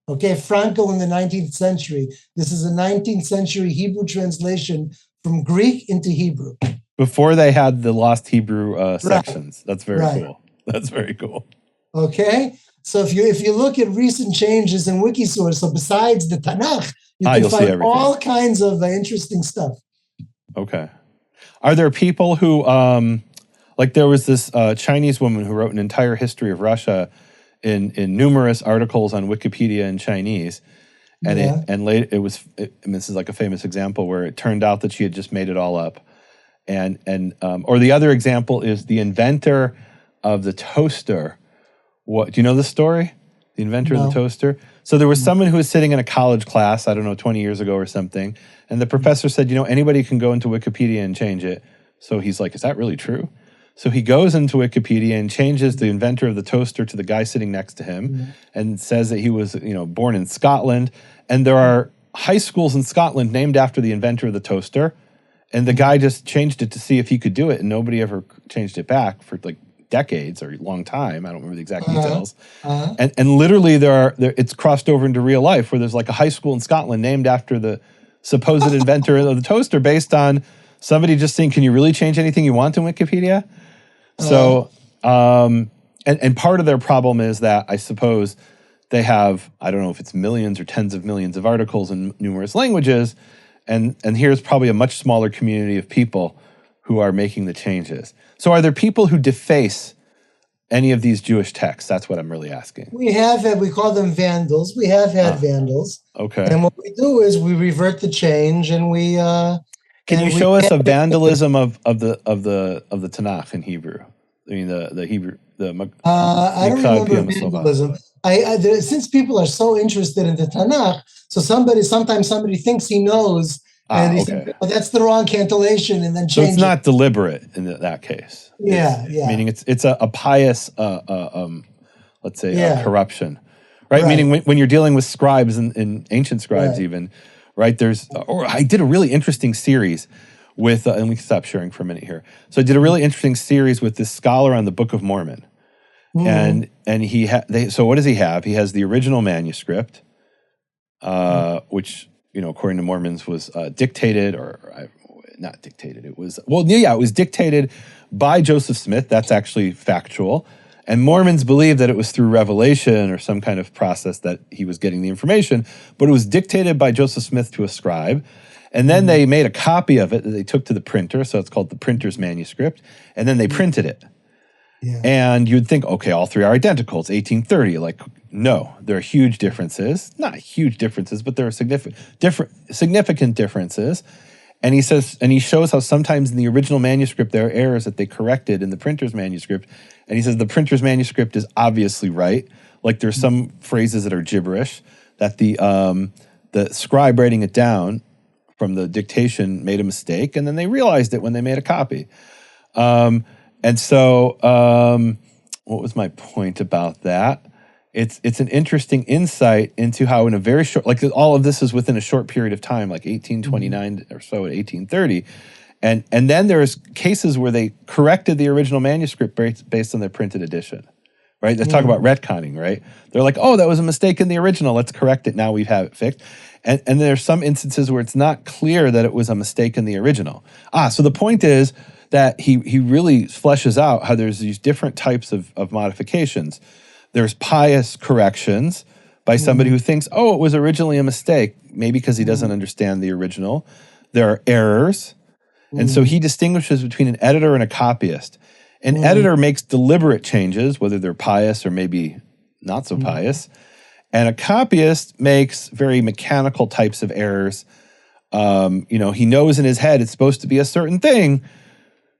Okay, Franco in the 19th century. This is a 19th century Hebrew translation from Greek into Hebrew. Before they had the lost Hebrew sections. That's very cool. That's very cool. Okay, so if you look at recent changes in Wikisource, so besides the Tanakh, you can find all kinds of interesting stuff. Okay. Are there people who, like there was this Chinese woman who wrote an entire history of Russia in numerous articles on Wikipedia in Chinese, and this is like a famous example where it turned out that she had just made it all up, or the other example is the inventor of the toaster. What do you know the story? The inventor of the No. toaster? So there was Mm. someone who was sitting in a college class, I don't know, 20 years ago or something, and the professor said, anybody can go into Wikipedia and change it. So he's like, is that really true? So he goes into Wikipedia and changes the inventor of the toaster to the guy sitting next to him and says that he was, born in Scotland. And there are high schools in Scotland named after the inventor of the toaster. And the guy just changed it to see if he could do it, and nobody ever changed it back for like decades or a long time. I don't remember the exact details. And literally it's crossed over into real life where there's like a high school in Scotland named after the supposed inventor of the toaster based on somebody just saying, can you really change anything you want in Wikipedia? So, and part of their problem is that I suppose they have, I don't know if it's millions or tens of millions of articles in numerous languages. And here's probably a much smaller community of people who are making the changes. So are there people who deface any of these Jewish texts? That's what I'm really asking. We call them vandals. We have had vandals. Okay. And what we do is we revert the change and we Can you show us a vandalism of the Tanakh in Hebrew? I mean the Hebrew I don't remember vandalism. Since people are so interested in the Tanakh, so sometimes somebody thinks he knows, and he says, oh, that's the wrong cantillation, and then change it. So it's not deliberate in that case. Yeah. Meaning it's a pious, let's say, corruption, right? Meaning when you're dealing with scribes and ancient scribes, even, right? I did a really interesting series with, and we can stop sharing for a minute here. So I did a really interesting series with this scholar on the Book of Mormon, and so what does he have? He has the original manuscript, which according to Mormons was dictated not dictated. It was it was dictated by Joseph Smith. That's actually factual. And Mormons believe that it was through revelation or some kind of process that he was getting the information, but it was dictated by Joseph Smith to a scribe. And then they made a copy of it that they took to the printer, so it's called the printer's manuscript, and then they printed it. Yeah. And you'd think, okay, all three are identical. It's 1830. Like, no, there are huge differences. Not huge differences, but there are significant differences. And he says, and he shows how sometimes in the original manuscript there are errors that they corrected in the printer's manuscript. And he says the printer's manuscript is obviously right. Like there's some phrases that are gibberish that the scribe writing it down from the dictation made a mistake, and then they realized it when they made a copy. And so, what was my point about that? It's an interesting insight into how in a very short, like all of this is within a short period of time, like 1829 or so at 1830. And then there's cases where they corrected the original manuscript based on their printed edition, right? Let's talk about retconning, right? They're like, oh, that was a mistake in the original. Let's correct it. Now we have it fixed. And there's some instances where it's not clear that it was a mistake in the original. So the point is that he really fleshes out how there's these different types of modifications. There's pious corrections by somebody who thinks, oh, it was originally a mistake, maybe because he doesn't understand the original. There are errors. And so he distinguishes between an editor and a copyist. An editor makes deliberate changes, whether they're pious or maybe not so pious. And a copyist makes very mechanical types of errors. He knows in his head it's supposed to be a certain thing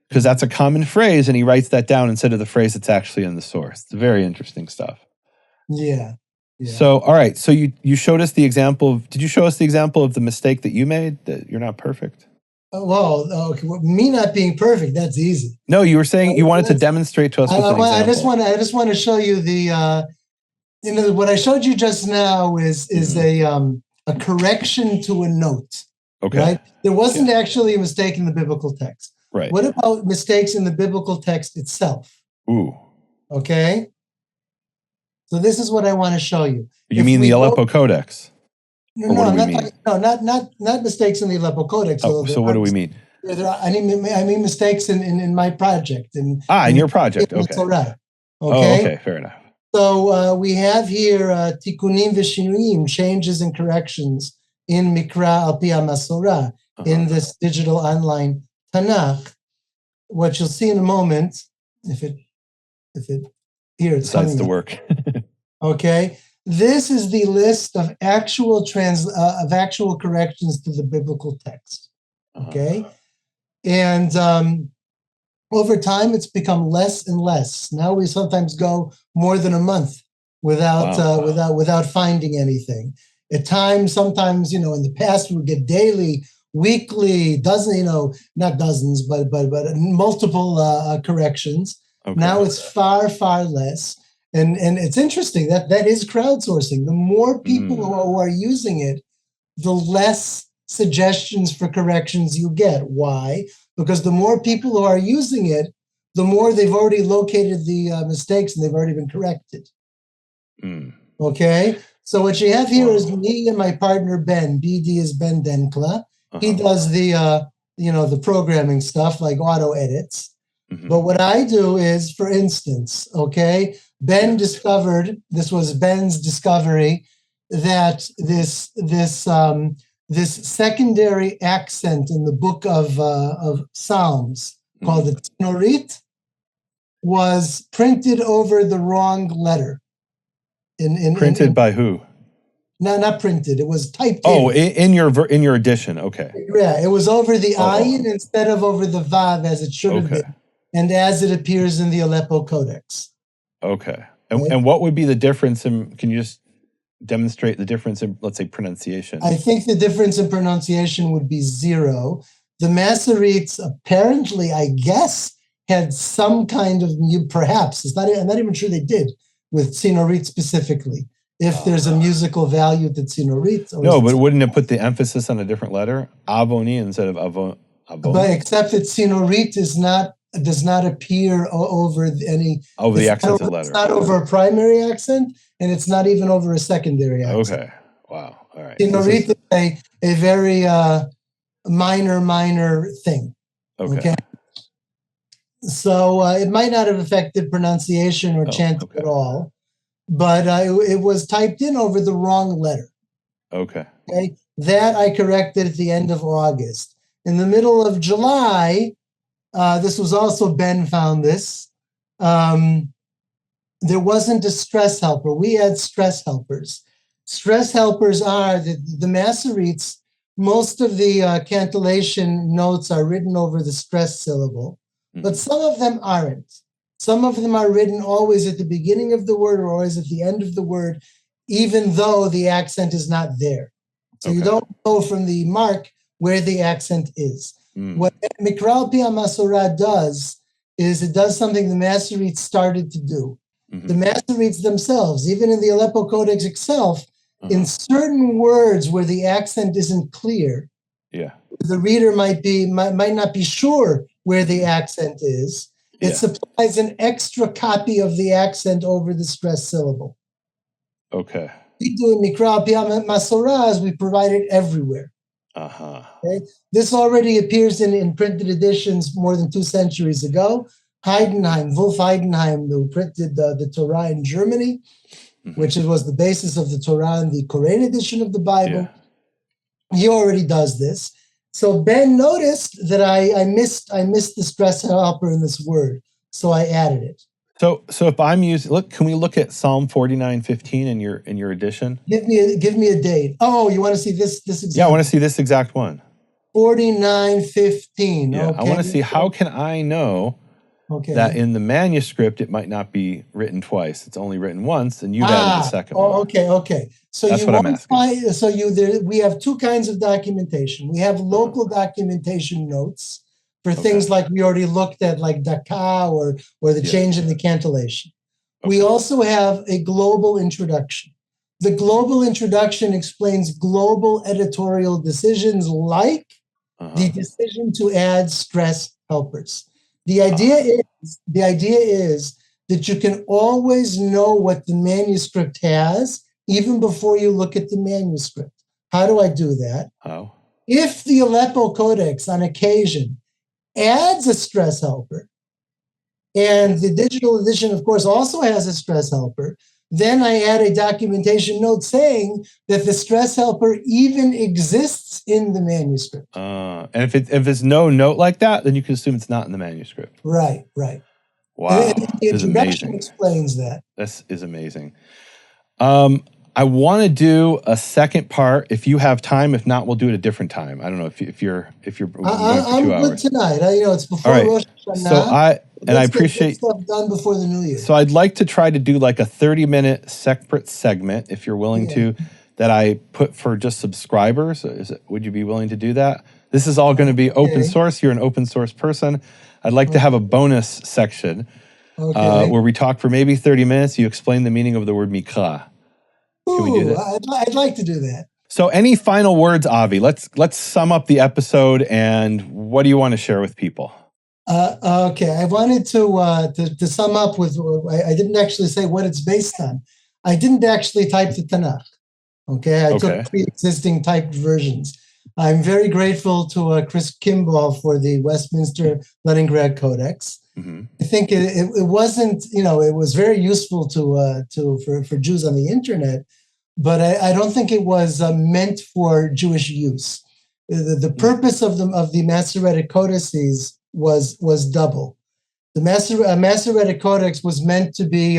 because that's a common phrase, and he writes that down instead of the phrase that's actually in the source. It's very interesting stuff. Yeah. So, all right. So you showed us the example did you show us the example of the mistake that you made, that you're not perfect? Me not being perfect, that's easy. No, you were saying you wanted to demonstrate to us with an example. I just want to show you the, what I showed you just now is a correction to a note. Okay. Right? There wasn't actually a mistake in the biblical text. Right. What about mistakes in the biblical text itself? Ooh. Okay. So this is what I want to show you. You mean the Aleppo Codex? No, I'm not talking, not mistakes in the Aleppo Codex. So what do we mean? I mean mistakes in my project. In your project. Okay. Okay. Oh, okay. Fair enough. So we have here tikunim v'shinuyim, changes and corrections in Mikra al pi Masorah, in this digital online Tanakh. What you'll see in a moment, if it here it's decides to work. Okay, this is the list of actual corrections to the biblical text. Okay, and over time it's become less and less. Now we sometimes go more than a month without finding anything. At times, sometimes, in the past we would get daily, weekly, not dozens, but multiple corrections. Okay. Now it's far, far less. And it's interesting that is crowdsourcing. The more people who are using it, the less suggestions for corrections you get. Why? Because the more people who are using it, the more they've already located the mistakes and they've already been corrected. Okay? So what you have here is me and my partner, Ben. BD is Ben Denkla. He does the programming stuff like auto edits. But what I do is, for instance, okay, Ben discovered, this was Ben's discovery, that this secondary accent in the book of Psalms called the Tenorit was printed over the wrong letter. Printed by who? No, not printed. It was typed in your edition. Okay. Yeah, it was over the ayin instead of over the vav as it should have been, and as it appears in the Aleppo Codex. Okay. And what would be the difference in? Can you just demonstrate the difference in, let's say, pronunciation? I think the difference in pronunciation would be 0. The Masoretes apparently, I guess, had some kind of perhaps. I'm not even sure they did with Sinorit specifically. If there's a musical value to Sinorit. No, but wouldn't it put the emphasis on a different letter? Avoni instead of avon. But except that Sinorit does not appear over the accented letter. It's not over a primary accent, and it's not even over a secondary accent. Okay. Wow. All right. Sinorit is a very minor thing. Okay. So it might not have affected pronunciation or chanting at all, but it was typed in over the wrong letter. Okay. That I corrected at the end of August. In the middle of July, this was also Ben found this. There wasn't a stress helper. We had stress helpers. Stress helpers are the Masoretes. Most of the cantillation notes are written over the stress syllable, but some of them aren't. Some of them are written always at the beginning of the word or always at the end of the word, even though the accent is not there. So you don't know from the mark where the accent is. What Mikra Pi Masorah does is it does something the Masoretes started to do. The Masoretes themselves, even in the Aleppo Codex itself, in certain words where the accent isn't clear, the reader might not be sure where the accent is. It supplies an extra copy of the accent over the stress syllable. Okay. We do in Mikra Pi Masorah, we provide it everywhere. This already appears in printed editions more than 2 centuries ago. Wolf Heidenheim, who printed the Torah in Germany, which was the basis of the Torah in the Korean edition of the Bible. He already does this. So Ben noticed that I missed the stress helper in this word, so I added it. So if I'm using, can we look at Psalm 49:15 in your edition? Give me a date. Oh, you want to see this exact? Yeah, I want to see this exact one. 49:15. Yeah, I want to see how can I know that in the manuscript it might not be written twice. It's only written once, and you've added the second one. Okay. So that's what I'm asking. We have 2 kinds of documentation. We have local documentation notes for things like we already looked at, like Daka or the change in the cantillation. We also have a global introduction. The global introduction explains global editorial decisions like the decision to add stress helpers. The idea is that you can always know what the manuscript has even before you look at the manuscript. How do I do that? How? If the Aleppo Codex on occasion adds a stress helper, and the digital edition, of course, also has a stress helper, then I add a documentation note saying that the stress helper even exists in the manuscript. And if there's no note like that, then you can assume it's not in the manuscript. Right. Wow. And the introduction explains that. This is amazing. I want to do a second part if you have time. If not, we'll do it a different time. I don't know if you're going for 2 I'm good hours. tonight. It's before All right. Rosh So Hashanah. I Let's get appreciate. stuff done before the New Year. So I'd like to try to do like a 30-minute separate segment, if you're willing to, that I put for just subscribers. Would you be willing to do that? This is all going to be open source. You're an open source person. I'd like to have a bonus section where we talk for maybe 30 minutes. You explain the meaning of the word mikra. Can we do that? I'd like to do that. So any final words, Avi? Let's sum up the episode, and what do you want to share with people? Okay, I wanted to sum up with, I didn't actually say what it's based on. I didn't actually type the Tanakh. Okay, I took pre-existing typed versions. I'm very grateful to Chris Kimball for the Westminster Leningrad Codex. Mm-hmm. I think it wasn't, it was very useful for Jews on the internet, but I don't think it was meant for Jewish use. The purpose of the Masoretic codices was double. The Masoretic Codex was meant to be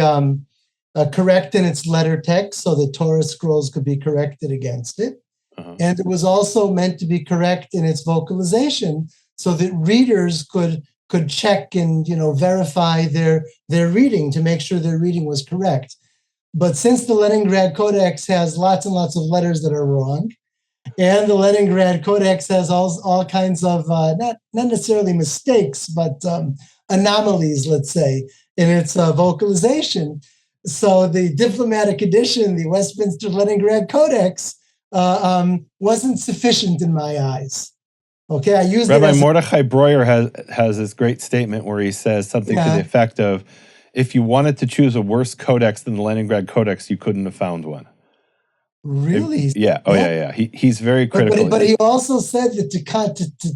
correct in its letter text, so the Torah scrolls could be corrected against it. And it was also meant to be correct in its vocalization, so that readers could check and verify their reading to make sure their reading was correct. But since the Leningrad Codex has lots and lots of letters that are wrong, and the Leningrad Codex has all kinds of not necessarily mistakes, but anomalies, let's say, in its vocalization. So the diplomatic edition, the Westminster Leningrad Codex, wasn't sufficient in my eyes. Okay, I used Rabbi Mordechai Breuer has this great statement where he says something to the effect of, if you wanted to choose a worse codex than the Leningrad Codex, you couldn't have found one. Really? Yeah. Oh, yeah. He's very critical. But he also said that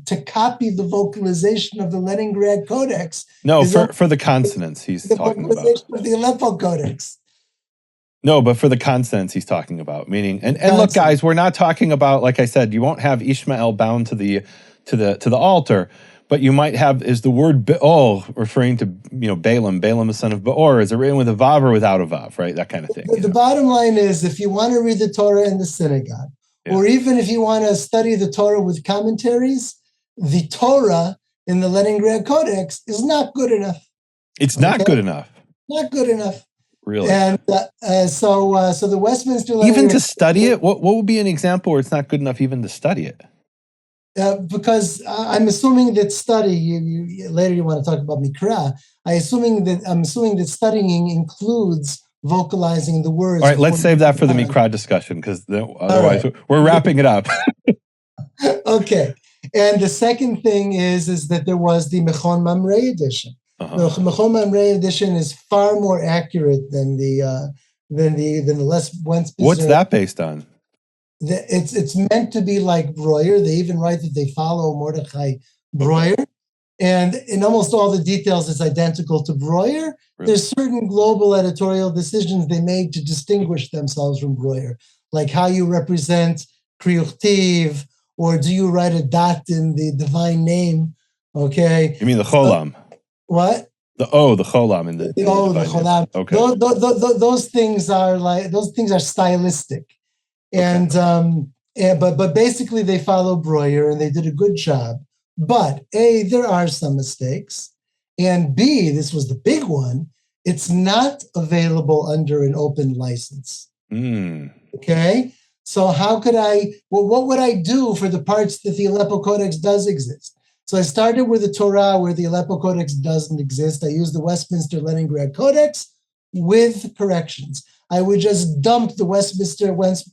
to copy the vocalization of the Leningrad Codex. No, for the consonants he's talking about. The vocalization of the Aleppo Codex. No, but for the consonants he's talking about. Meaning, and look, guys, we're not talking about, like I said, you won't have Ishmael bound to the altar. But you might have, is the word Be'or referring to, Balaam, the son of Be'or? Is it written with a Vav or without a Vav, right? That kind of thing. The bottom line is, if you want to read the Torah in the synagogue, or even if you want to study the Torah with commentaries, the Torah in the Leningrad Codex is not good enough. It's not good enough. Not good enough. Really? And so the Westminster Leningrad even to study it, what would be an example where it's not good enough even to study it? Because I'm assuming that later you want to talk about Mikra. I'm assuming that studying includes vocalizing the words. All right, let's save that for the Mikra discussion, because otherwise we're wrapping it up. Okay, and the second thing is that there was the Mechon Mamre edition. The Mechon Mamre edition is far more accurate than the Westminster. What's that based on? It's meant to be like Breuer. They even write that they follow Mordechai Breuer. And in almost all the details, it's identical to Breuer. Really? There's certain global editorial decisions they made to distinguish themselves from Breuer, like how you represent Kriuchtiv, or do you write a dot in the divine name? Okay. You mean the Cholam? What? The Cholam in the Cholam. Okay. Those things are stylistic. And but basically they follow Breuer and they did a good job. But A, there are some mistakes. And B, this was the big one, it's not available under an open license. Okay? So what would I do for the parts that the Aleppo Codex does exist? So I started with the Torah where the Aleppo Codex doesn't exist. I used the Westminster Leningrad Codex with corrections. I would just dump the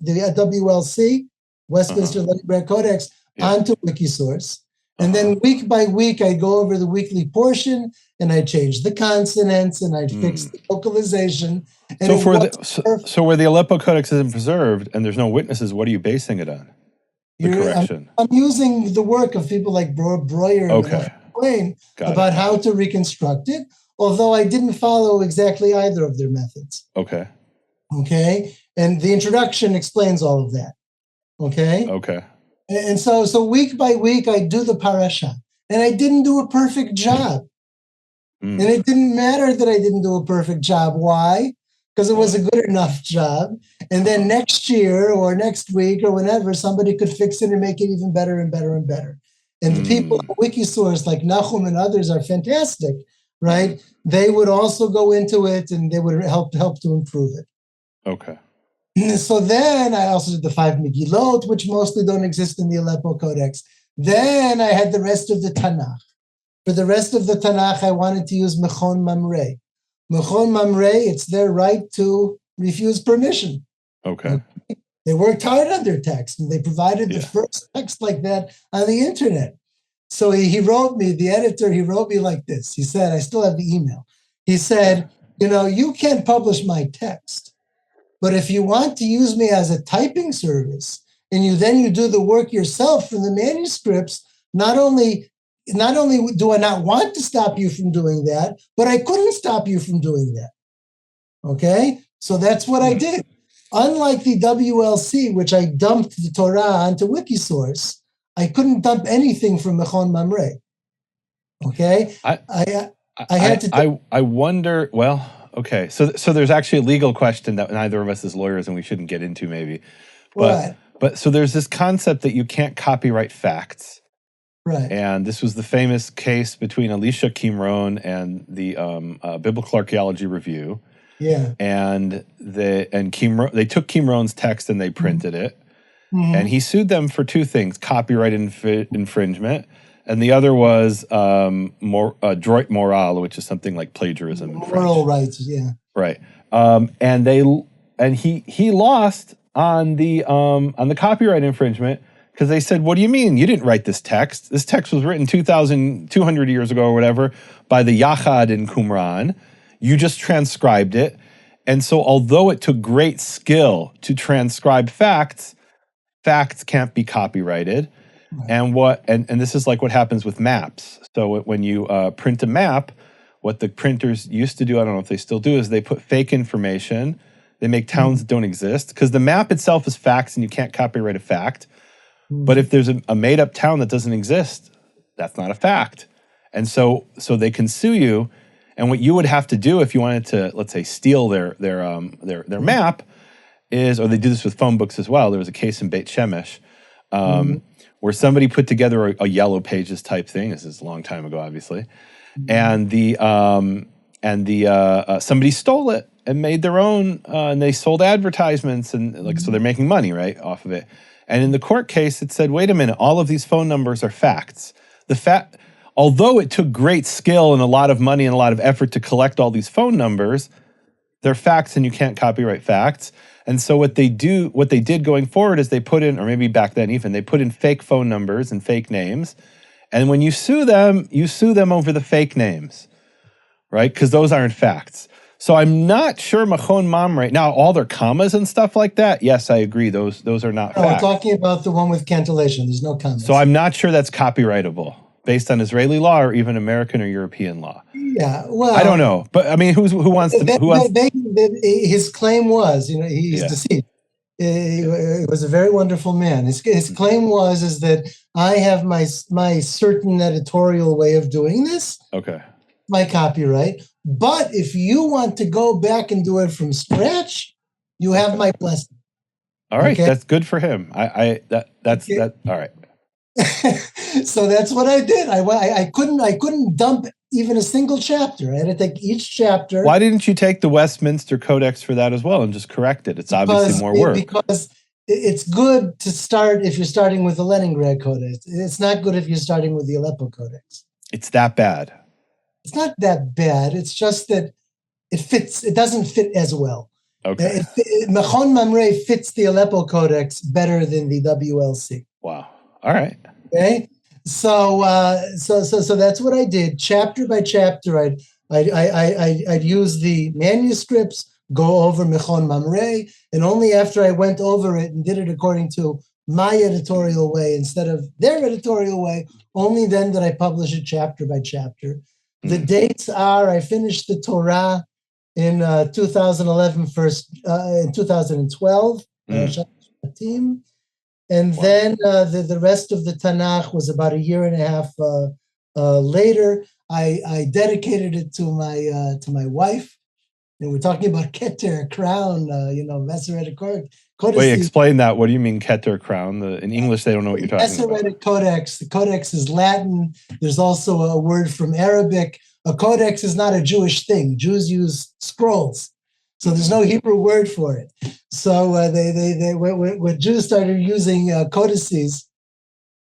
WLC, Westminster Leningrad Codex, onto Wikisource. And then week by week, I'd go over the weekly portion and I'd change the consonants and I'd fix the vocalization. And so where the Aleppo Codex isn't preserved and there's no witnesses, what are you basing it on? The correction. I'm using the work of people like Breuer and Twain about how to reconstruct it, although I didn't follow exactly either of their methods. Okay. And the introduction explains all of that. Okay. And so week by week, I do the parasha. And I didn't do a perfect job. And it didn't matter that I didn't do a perfect job. Why? because it was a good enough job. And then next year or next week or whenever, somebody could fix it and make it even better and better and better. And the people at Wikisource, like Nahum and others, are fantastic, right? They would also go into it and they would help to improve it. Okay. So then I also did the 5 Megillot, which mostly don't exist in the Aleppo Codex. Then I had the rest of the Tanakh. For the rest of the Tanakh, I wanted to use Mechon Mamre. Mechon Mamre, it's their right to refuse permission. Okay. They worked hard on their text, and they provided the first text like that on the internet. So he wrote me, the editor, he wrote me like this. He said, I still have the email. He said, you can't publish my text, but if you want to use me as a typing service, and you do the work yourself from the manuscripts, not only do I not want to stop you from doing that, but I couldn't stop you from doing that. Okay? So that's what I did. Unlike the WLC, which I dumped the Torah onto Wikisource, I couldn't dump anything from Mechon Mamre. Okay? I wonder, well, okay. So there's actually a legal question that neither of us is lawyers and we shouldn't get into maybe. But so there's this concept that you can't copyright facts. Right. And this was the famous case between Elisha Qimron and the Biblical Archaeology Review. Yeah. And they took Qimron's text and they printed it. And he sued them for two things: copyright infringement, and the other was droit moral, which is something like plagiarism in French. Moral rights, yeah. Right. And he lost on the copyright infringement because they said, "What do you mean? You didn't write this text. This text was written 2,200 years ago or whatever by the Yachad in Qumran. You just transcribed it. And so although it took great skill to transcribe facts can't be copyrighted." Right. And this is like what happens with maps. So when you print a map, what the printers used to do, I don't know if they still do, is they put fake information. They make towns that don't exist because the map itself is facts and you can't copyright a fact. But if there's a made-up town that doesn't exist, that's not a fact. And so they can sue you. And what you would have to do if you wanted to, let's say, steal their map is, or they do this with phone books as well. There was a case in Beit Shemesh where somebody put together a Yellow Pages type thing. This is a long time ago, obviously, and somebody stole it and made their own, and they sold advertisements and so they're making money off of it. And in the court case, it said, wait a minute, all of these phone numbers are facts. Although it took great skill and a lot of money and a lot of effort to collect all these phone numbers, they're facts and you can't copyright facts. And so what they did going forward is they put in, or maybe back then even, they put in fake phone numbers and fake names. And when you sue them over the fake names, right? Because those aren't facts. So I'm not sure Mechon Mamre, now all their commas and stuff like that, yes, I agree, those are not facts. We're talking about the one with cantillation, there's no commas. So I'm not sure that's copyrightable based on Israeli law or even American or European law. Yeah, well, I don't know, but I mean, who wants to? His claim was, he's deceased. He was a very wonderful man. His claim is that I have my certain editorial way of doing this. Okay. My copyright, but if you want to go back and do it from scratch, you have my blessing. All right, that's good for him. That's all right. So that's what I did. I couldn't dump even a single chapter. I had to take each chapter. Why didn't you take the Westminster Codex for that as well and just correct it? It's obviously more work. Because it's good to start if you're starting with the Leningrad Codex. It's not good if you're starting with the Aleppo Codex. It's that bad. It's not that bad. It's just that it doesn't fit as well. Okay. Mechon Mamre fits the Aleppo Codex better than the WLC. Wow. All right. Okay. So that's what I did. Chapter by chapter, I'd use the manuscripts, go over Mechon Mamre, and only after I went over it and did it according to my editorial way instead of their editorial way, only then did I publish it chapter by chapter. The dates are, I finished the Torah in 2011, in 2012, and then the rest of the Tanakh was about a year and a half later. I dedicated it to my wife. And we're talking about Keter, crown, Masorete codices. Wait, explain that. What do you mean Keter, crown? In English, they don't know what you're talking about. Masorete codex. The codex is Latin. There's also a word from Arabic. A codex is not a Jewish thing. Jews use scrolls. So there's no Hebrew word for it. So when Jews started using codices,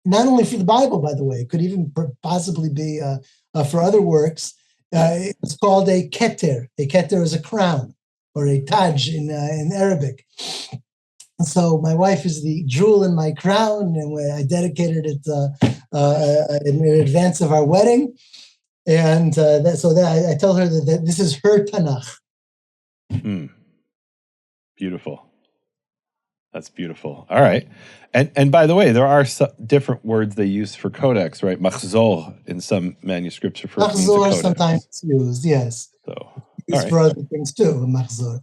not only for the Bible, by the way, it could even possibly be for other works. It's called a keter. A keter is a crown or a taj in Arabic. So my wife is the jewel in my crown, and I dedicated it in advance of our wedding. And I tell her that this is her Tanakh. Beautiful. That's beautiful. All right. And by the way, there are different words they use for codex, right? Machzor in some manuscripts refers to Machzor sometimes it's used, yes. So, used for other things too, Machzor.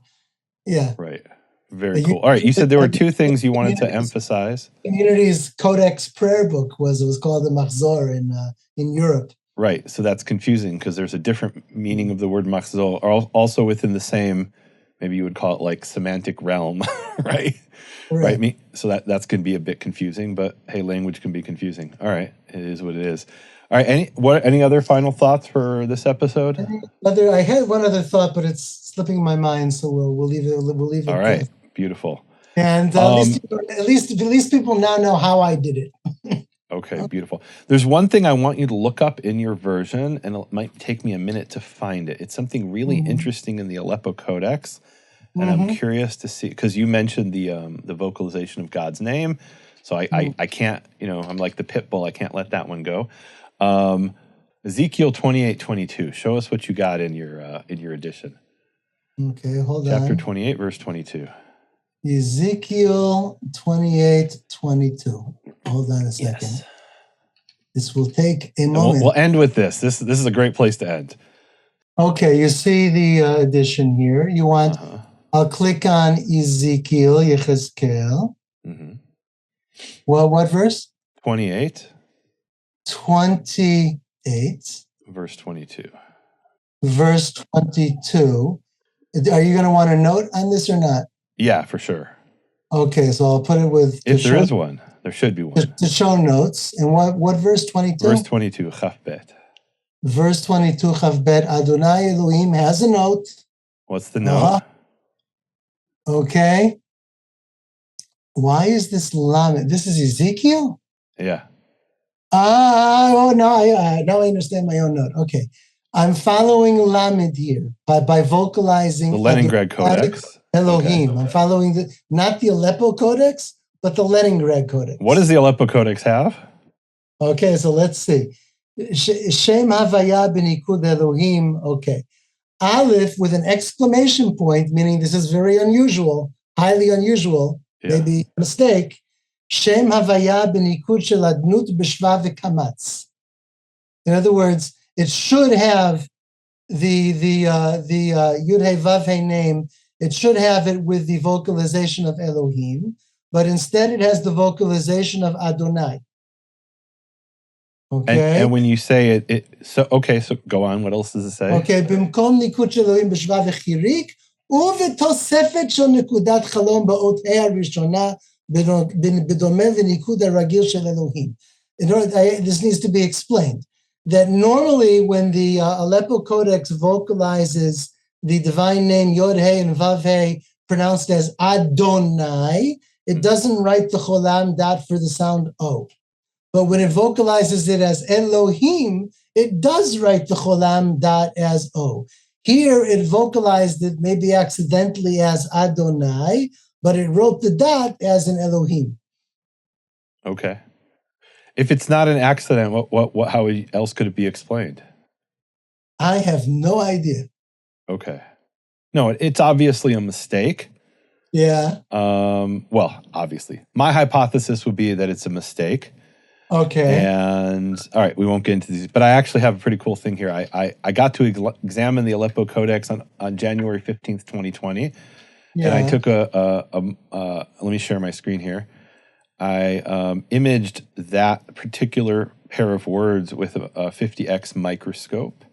Yeah. Right. Very cool. All right. You said there were two things you wanted to emphasize. Community's codex prayer book was called the Machzor in Europe. Right. So that's confusing because there's a different meaning of the word machzor, also within the same, maybe you would call it like semantic realm, right? Right. So that's going to be a bit confusing, but hey, language can be confusing. All right. It is what it is. All right. Any other final thoughts for this episode? I had one other thought, but it's slipping my mind, so we'll leave it. All right. Beautiful. And at least people now know how I did it. Okay, beautiful. There's one thing I want you to look up in your version, and it might take me a minute to find it. It's something really interesting in the Aleppo Codex, and I'm curious to see, because you mentioned the vocalization of God's name, so I can't, I'm like the pit bull, I can't let that one go. Ezekiel 28:22. Show us what you got in your edition. Okay, hold on. Chapter 28, verse 22. Ezekiel 28:22. Hold on a second. Yes. This will take a moment. We'll end with this. This is a great place to end. Okay, you see the edition here. You want, I'll click on Ezekiel, Yechezkel. Well, what verse? 28. 28. Verse 22. Verse 22. Are you going to want a note on this or not? Yeah, for sure. Okay, so I'll put it with... If there is one. There should be one. To show notes. And what verse 22? Verse 22, Chaf Bet. Verse 22, Chaf Bet. Adonai Elohim has a note. What's the note? Okay. Why is this Lamed? This is Ezekiel? Yeah. Now I understand my own note. Okay. I'm following Lamed here by vocalizing... The Leningrad Codex. Elohim. Okay. I'm following not the Aleppo Codex, but the Leningrad Codex. What does the Aleppo Codex have? Okay, so let's see. Shem Havaya b'nikud Elohim. Okay. Aleph with an exclamation point, meaning this is very unusual, highly unusual, maybe a mistake. Shem Havaya b'nikud shel adnut b'shva v'kamatz. In other words, it should have the Yud He Vav He name. It should have it with the vocalization of Elohim, but instead it has the vocalization of Adonai. Okay. And when you say so go on. What else does it say? Okay. Bimkom nikud shel Elohim b'shva v'chirik, u'v'tosefet shel nekudat chalom ba'ot hei harishona b'domeh v'nikud haragil shel Elohim. This needs to be explained. That normally when the Aleppo Codex vocalizes the divine name Yod He and Vav He pronounced as Adonai, it doesn't write the cholam dot for the sound O. But when it vocalizes it as Elohim, it does write the cholam dot as O. Here it vocalized it maybe accidentally as Adonai, but it wrote the dot as an Elohim. Okay. If it's not an accident, how else could it be explained? I have no idea. Okay. No, it's obviously a mistake. Yeah. Well, obviously. My hypothesis would be that it's a mistake. Okay. And all right, we won't get into these, but I actually have a pretty cool thing here. I got to examine the Aleppo Codex on January 15th, 2020. Yeah. And I took let me share my screen here. I imaged that particular pair of words with a 50x microscope.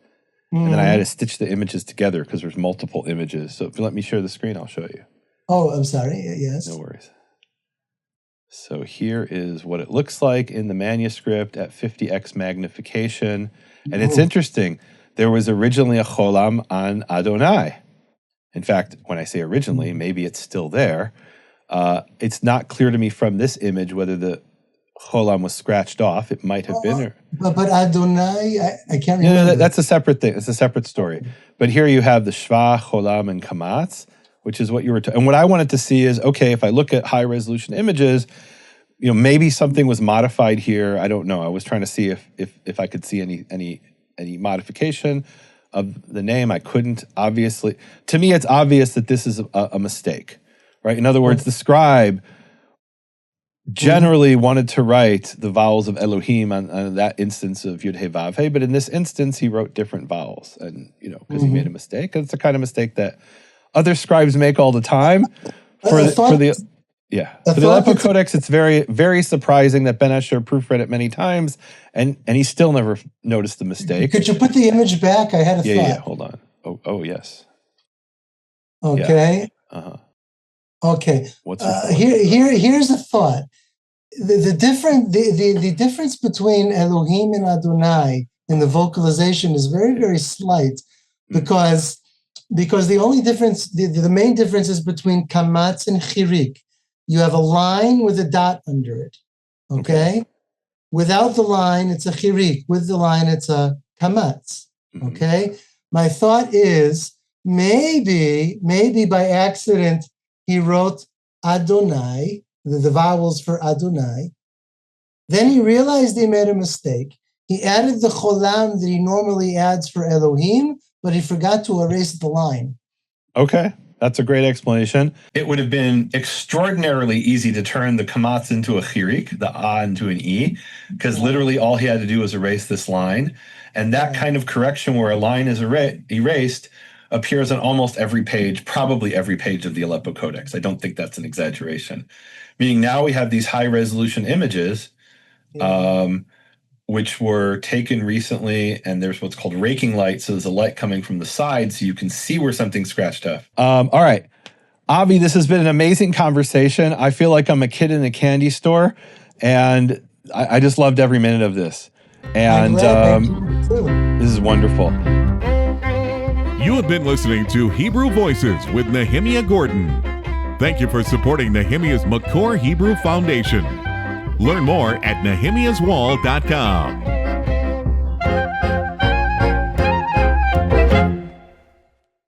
And then I had to stitch the images together because there's multiple images. So if you let me share the screen, I'll show you. Oh, I'm sorry. Yes. No worries. So here is what it looks like in the manuscript at 50x magnification. And it's interesting. There was originally a cholam on Adonai. In fact, when I say originally, maybe it's still there. It's not clear to me from this image whether the cholam was scratched off. It might have been. But Adonai, I can't remember. No, that's a separate thing. It's a separate story. But here you have the shva, cholam, and kamatz, which is what you were. And what I wanted to see is, okay, if I look at high resolution images, maybe something was modified here. I don't know. I was trying to see if I could see any modification of the name. I couldn't. Obviously, to me, it's obvious that this is a mistake, right? In other words, the scribe generally wanted to write the vowels of Elohim on that instance of Yud He Vav He, but in this instance, he wrote different vowels, and because he made a mistake. And it's the kind of mistake that other scribes make all the time. For the Aleppo Codex, it's very, very surprising that Ben Asher proofread it many times, and he still never noticed the mistake. Could you put the image back? I had a thought. Yeah, hold on. Oh, yes. Okay. Yeah. Okay. What's here's a thought. The difference between Elohim and Adonai in the vocalization is very, very slight, because the only difference, the main difference is between kamatz and chirik. You have a line with a dot under it. Okay? Without the line, it's a chirik. With the line, it's a kamatz. Okay? My thought is maybe by accident he wrote Adonai, the vowels for Adonai. Then he realized he made a mistake. He added the cholam that he normally adds for Elohim, but he forgot to erase the line. Okay, that's a great explanation. It would have been extraordinarily easy to turn the kamatz into a chirik, the ah into an e, because literally all he had to do was erase this line. And that kind of correction where a line is erased appears on almost every page, probably every page of the Aleppo Codex. I don't think that's an exaggeration. Meaning now we have these high-resolution images, which were taken recently, and there's what's called raking light, so there's a light coming from the side so you can see where something's scratched off. All right. Avi, this has been an amazing conversation. I feel like I'm a kid in a candy store, and I just loved every minute of this. And this is wonderful. You have been listening to Hebrew Voices with Nehemia Gordon. Thank you for supporting Nehemia's Makor Hebrew Foundation. Learn more at nehemiaswall.com.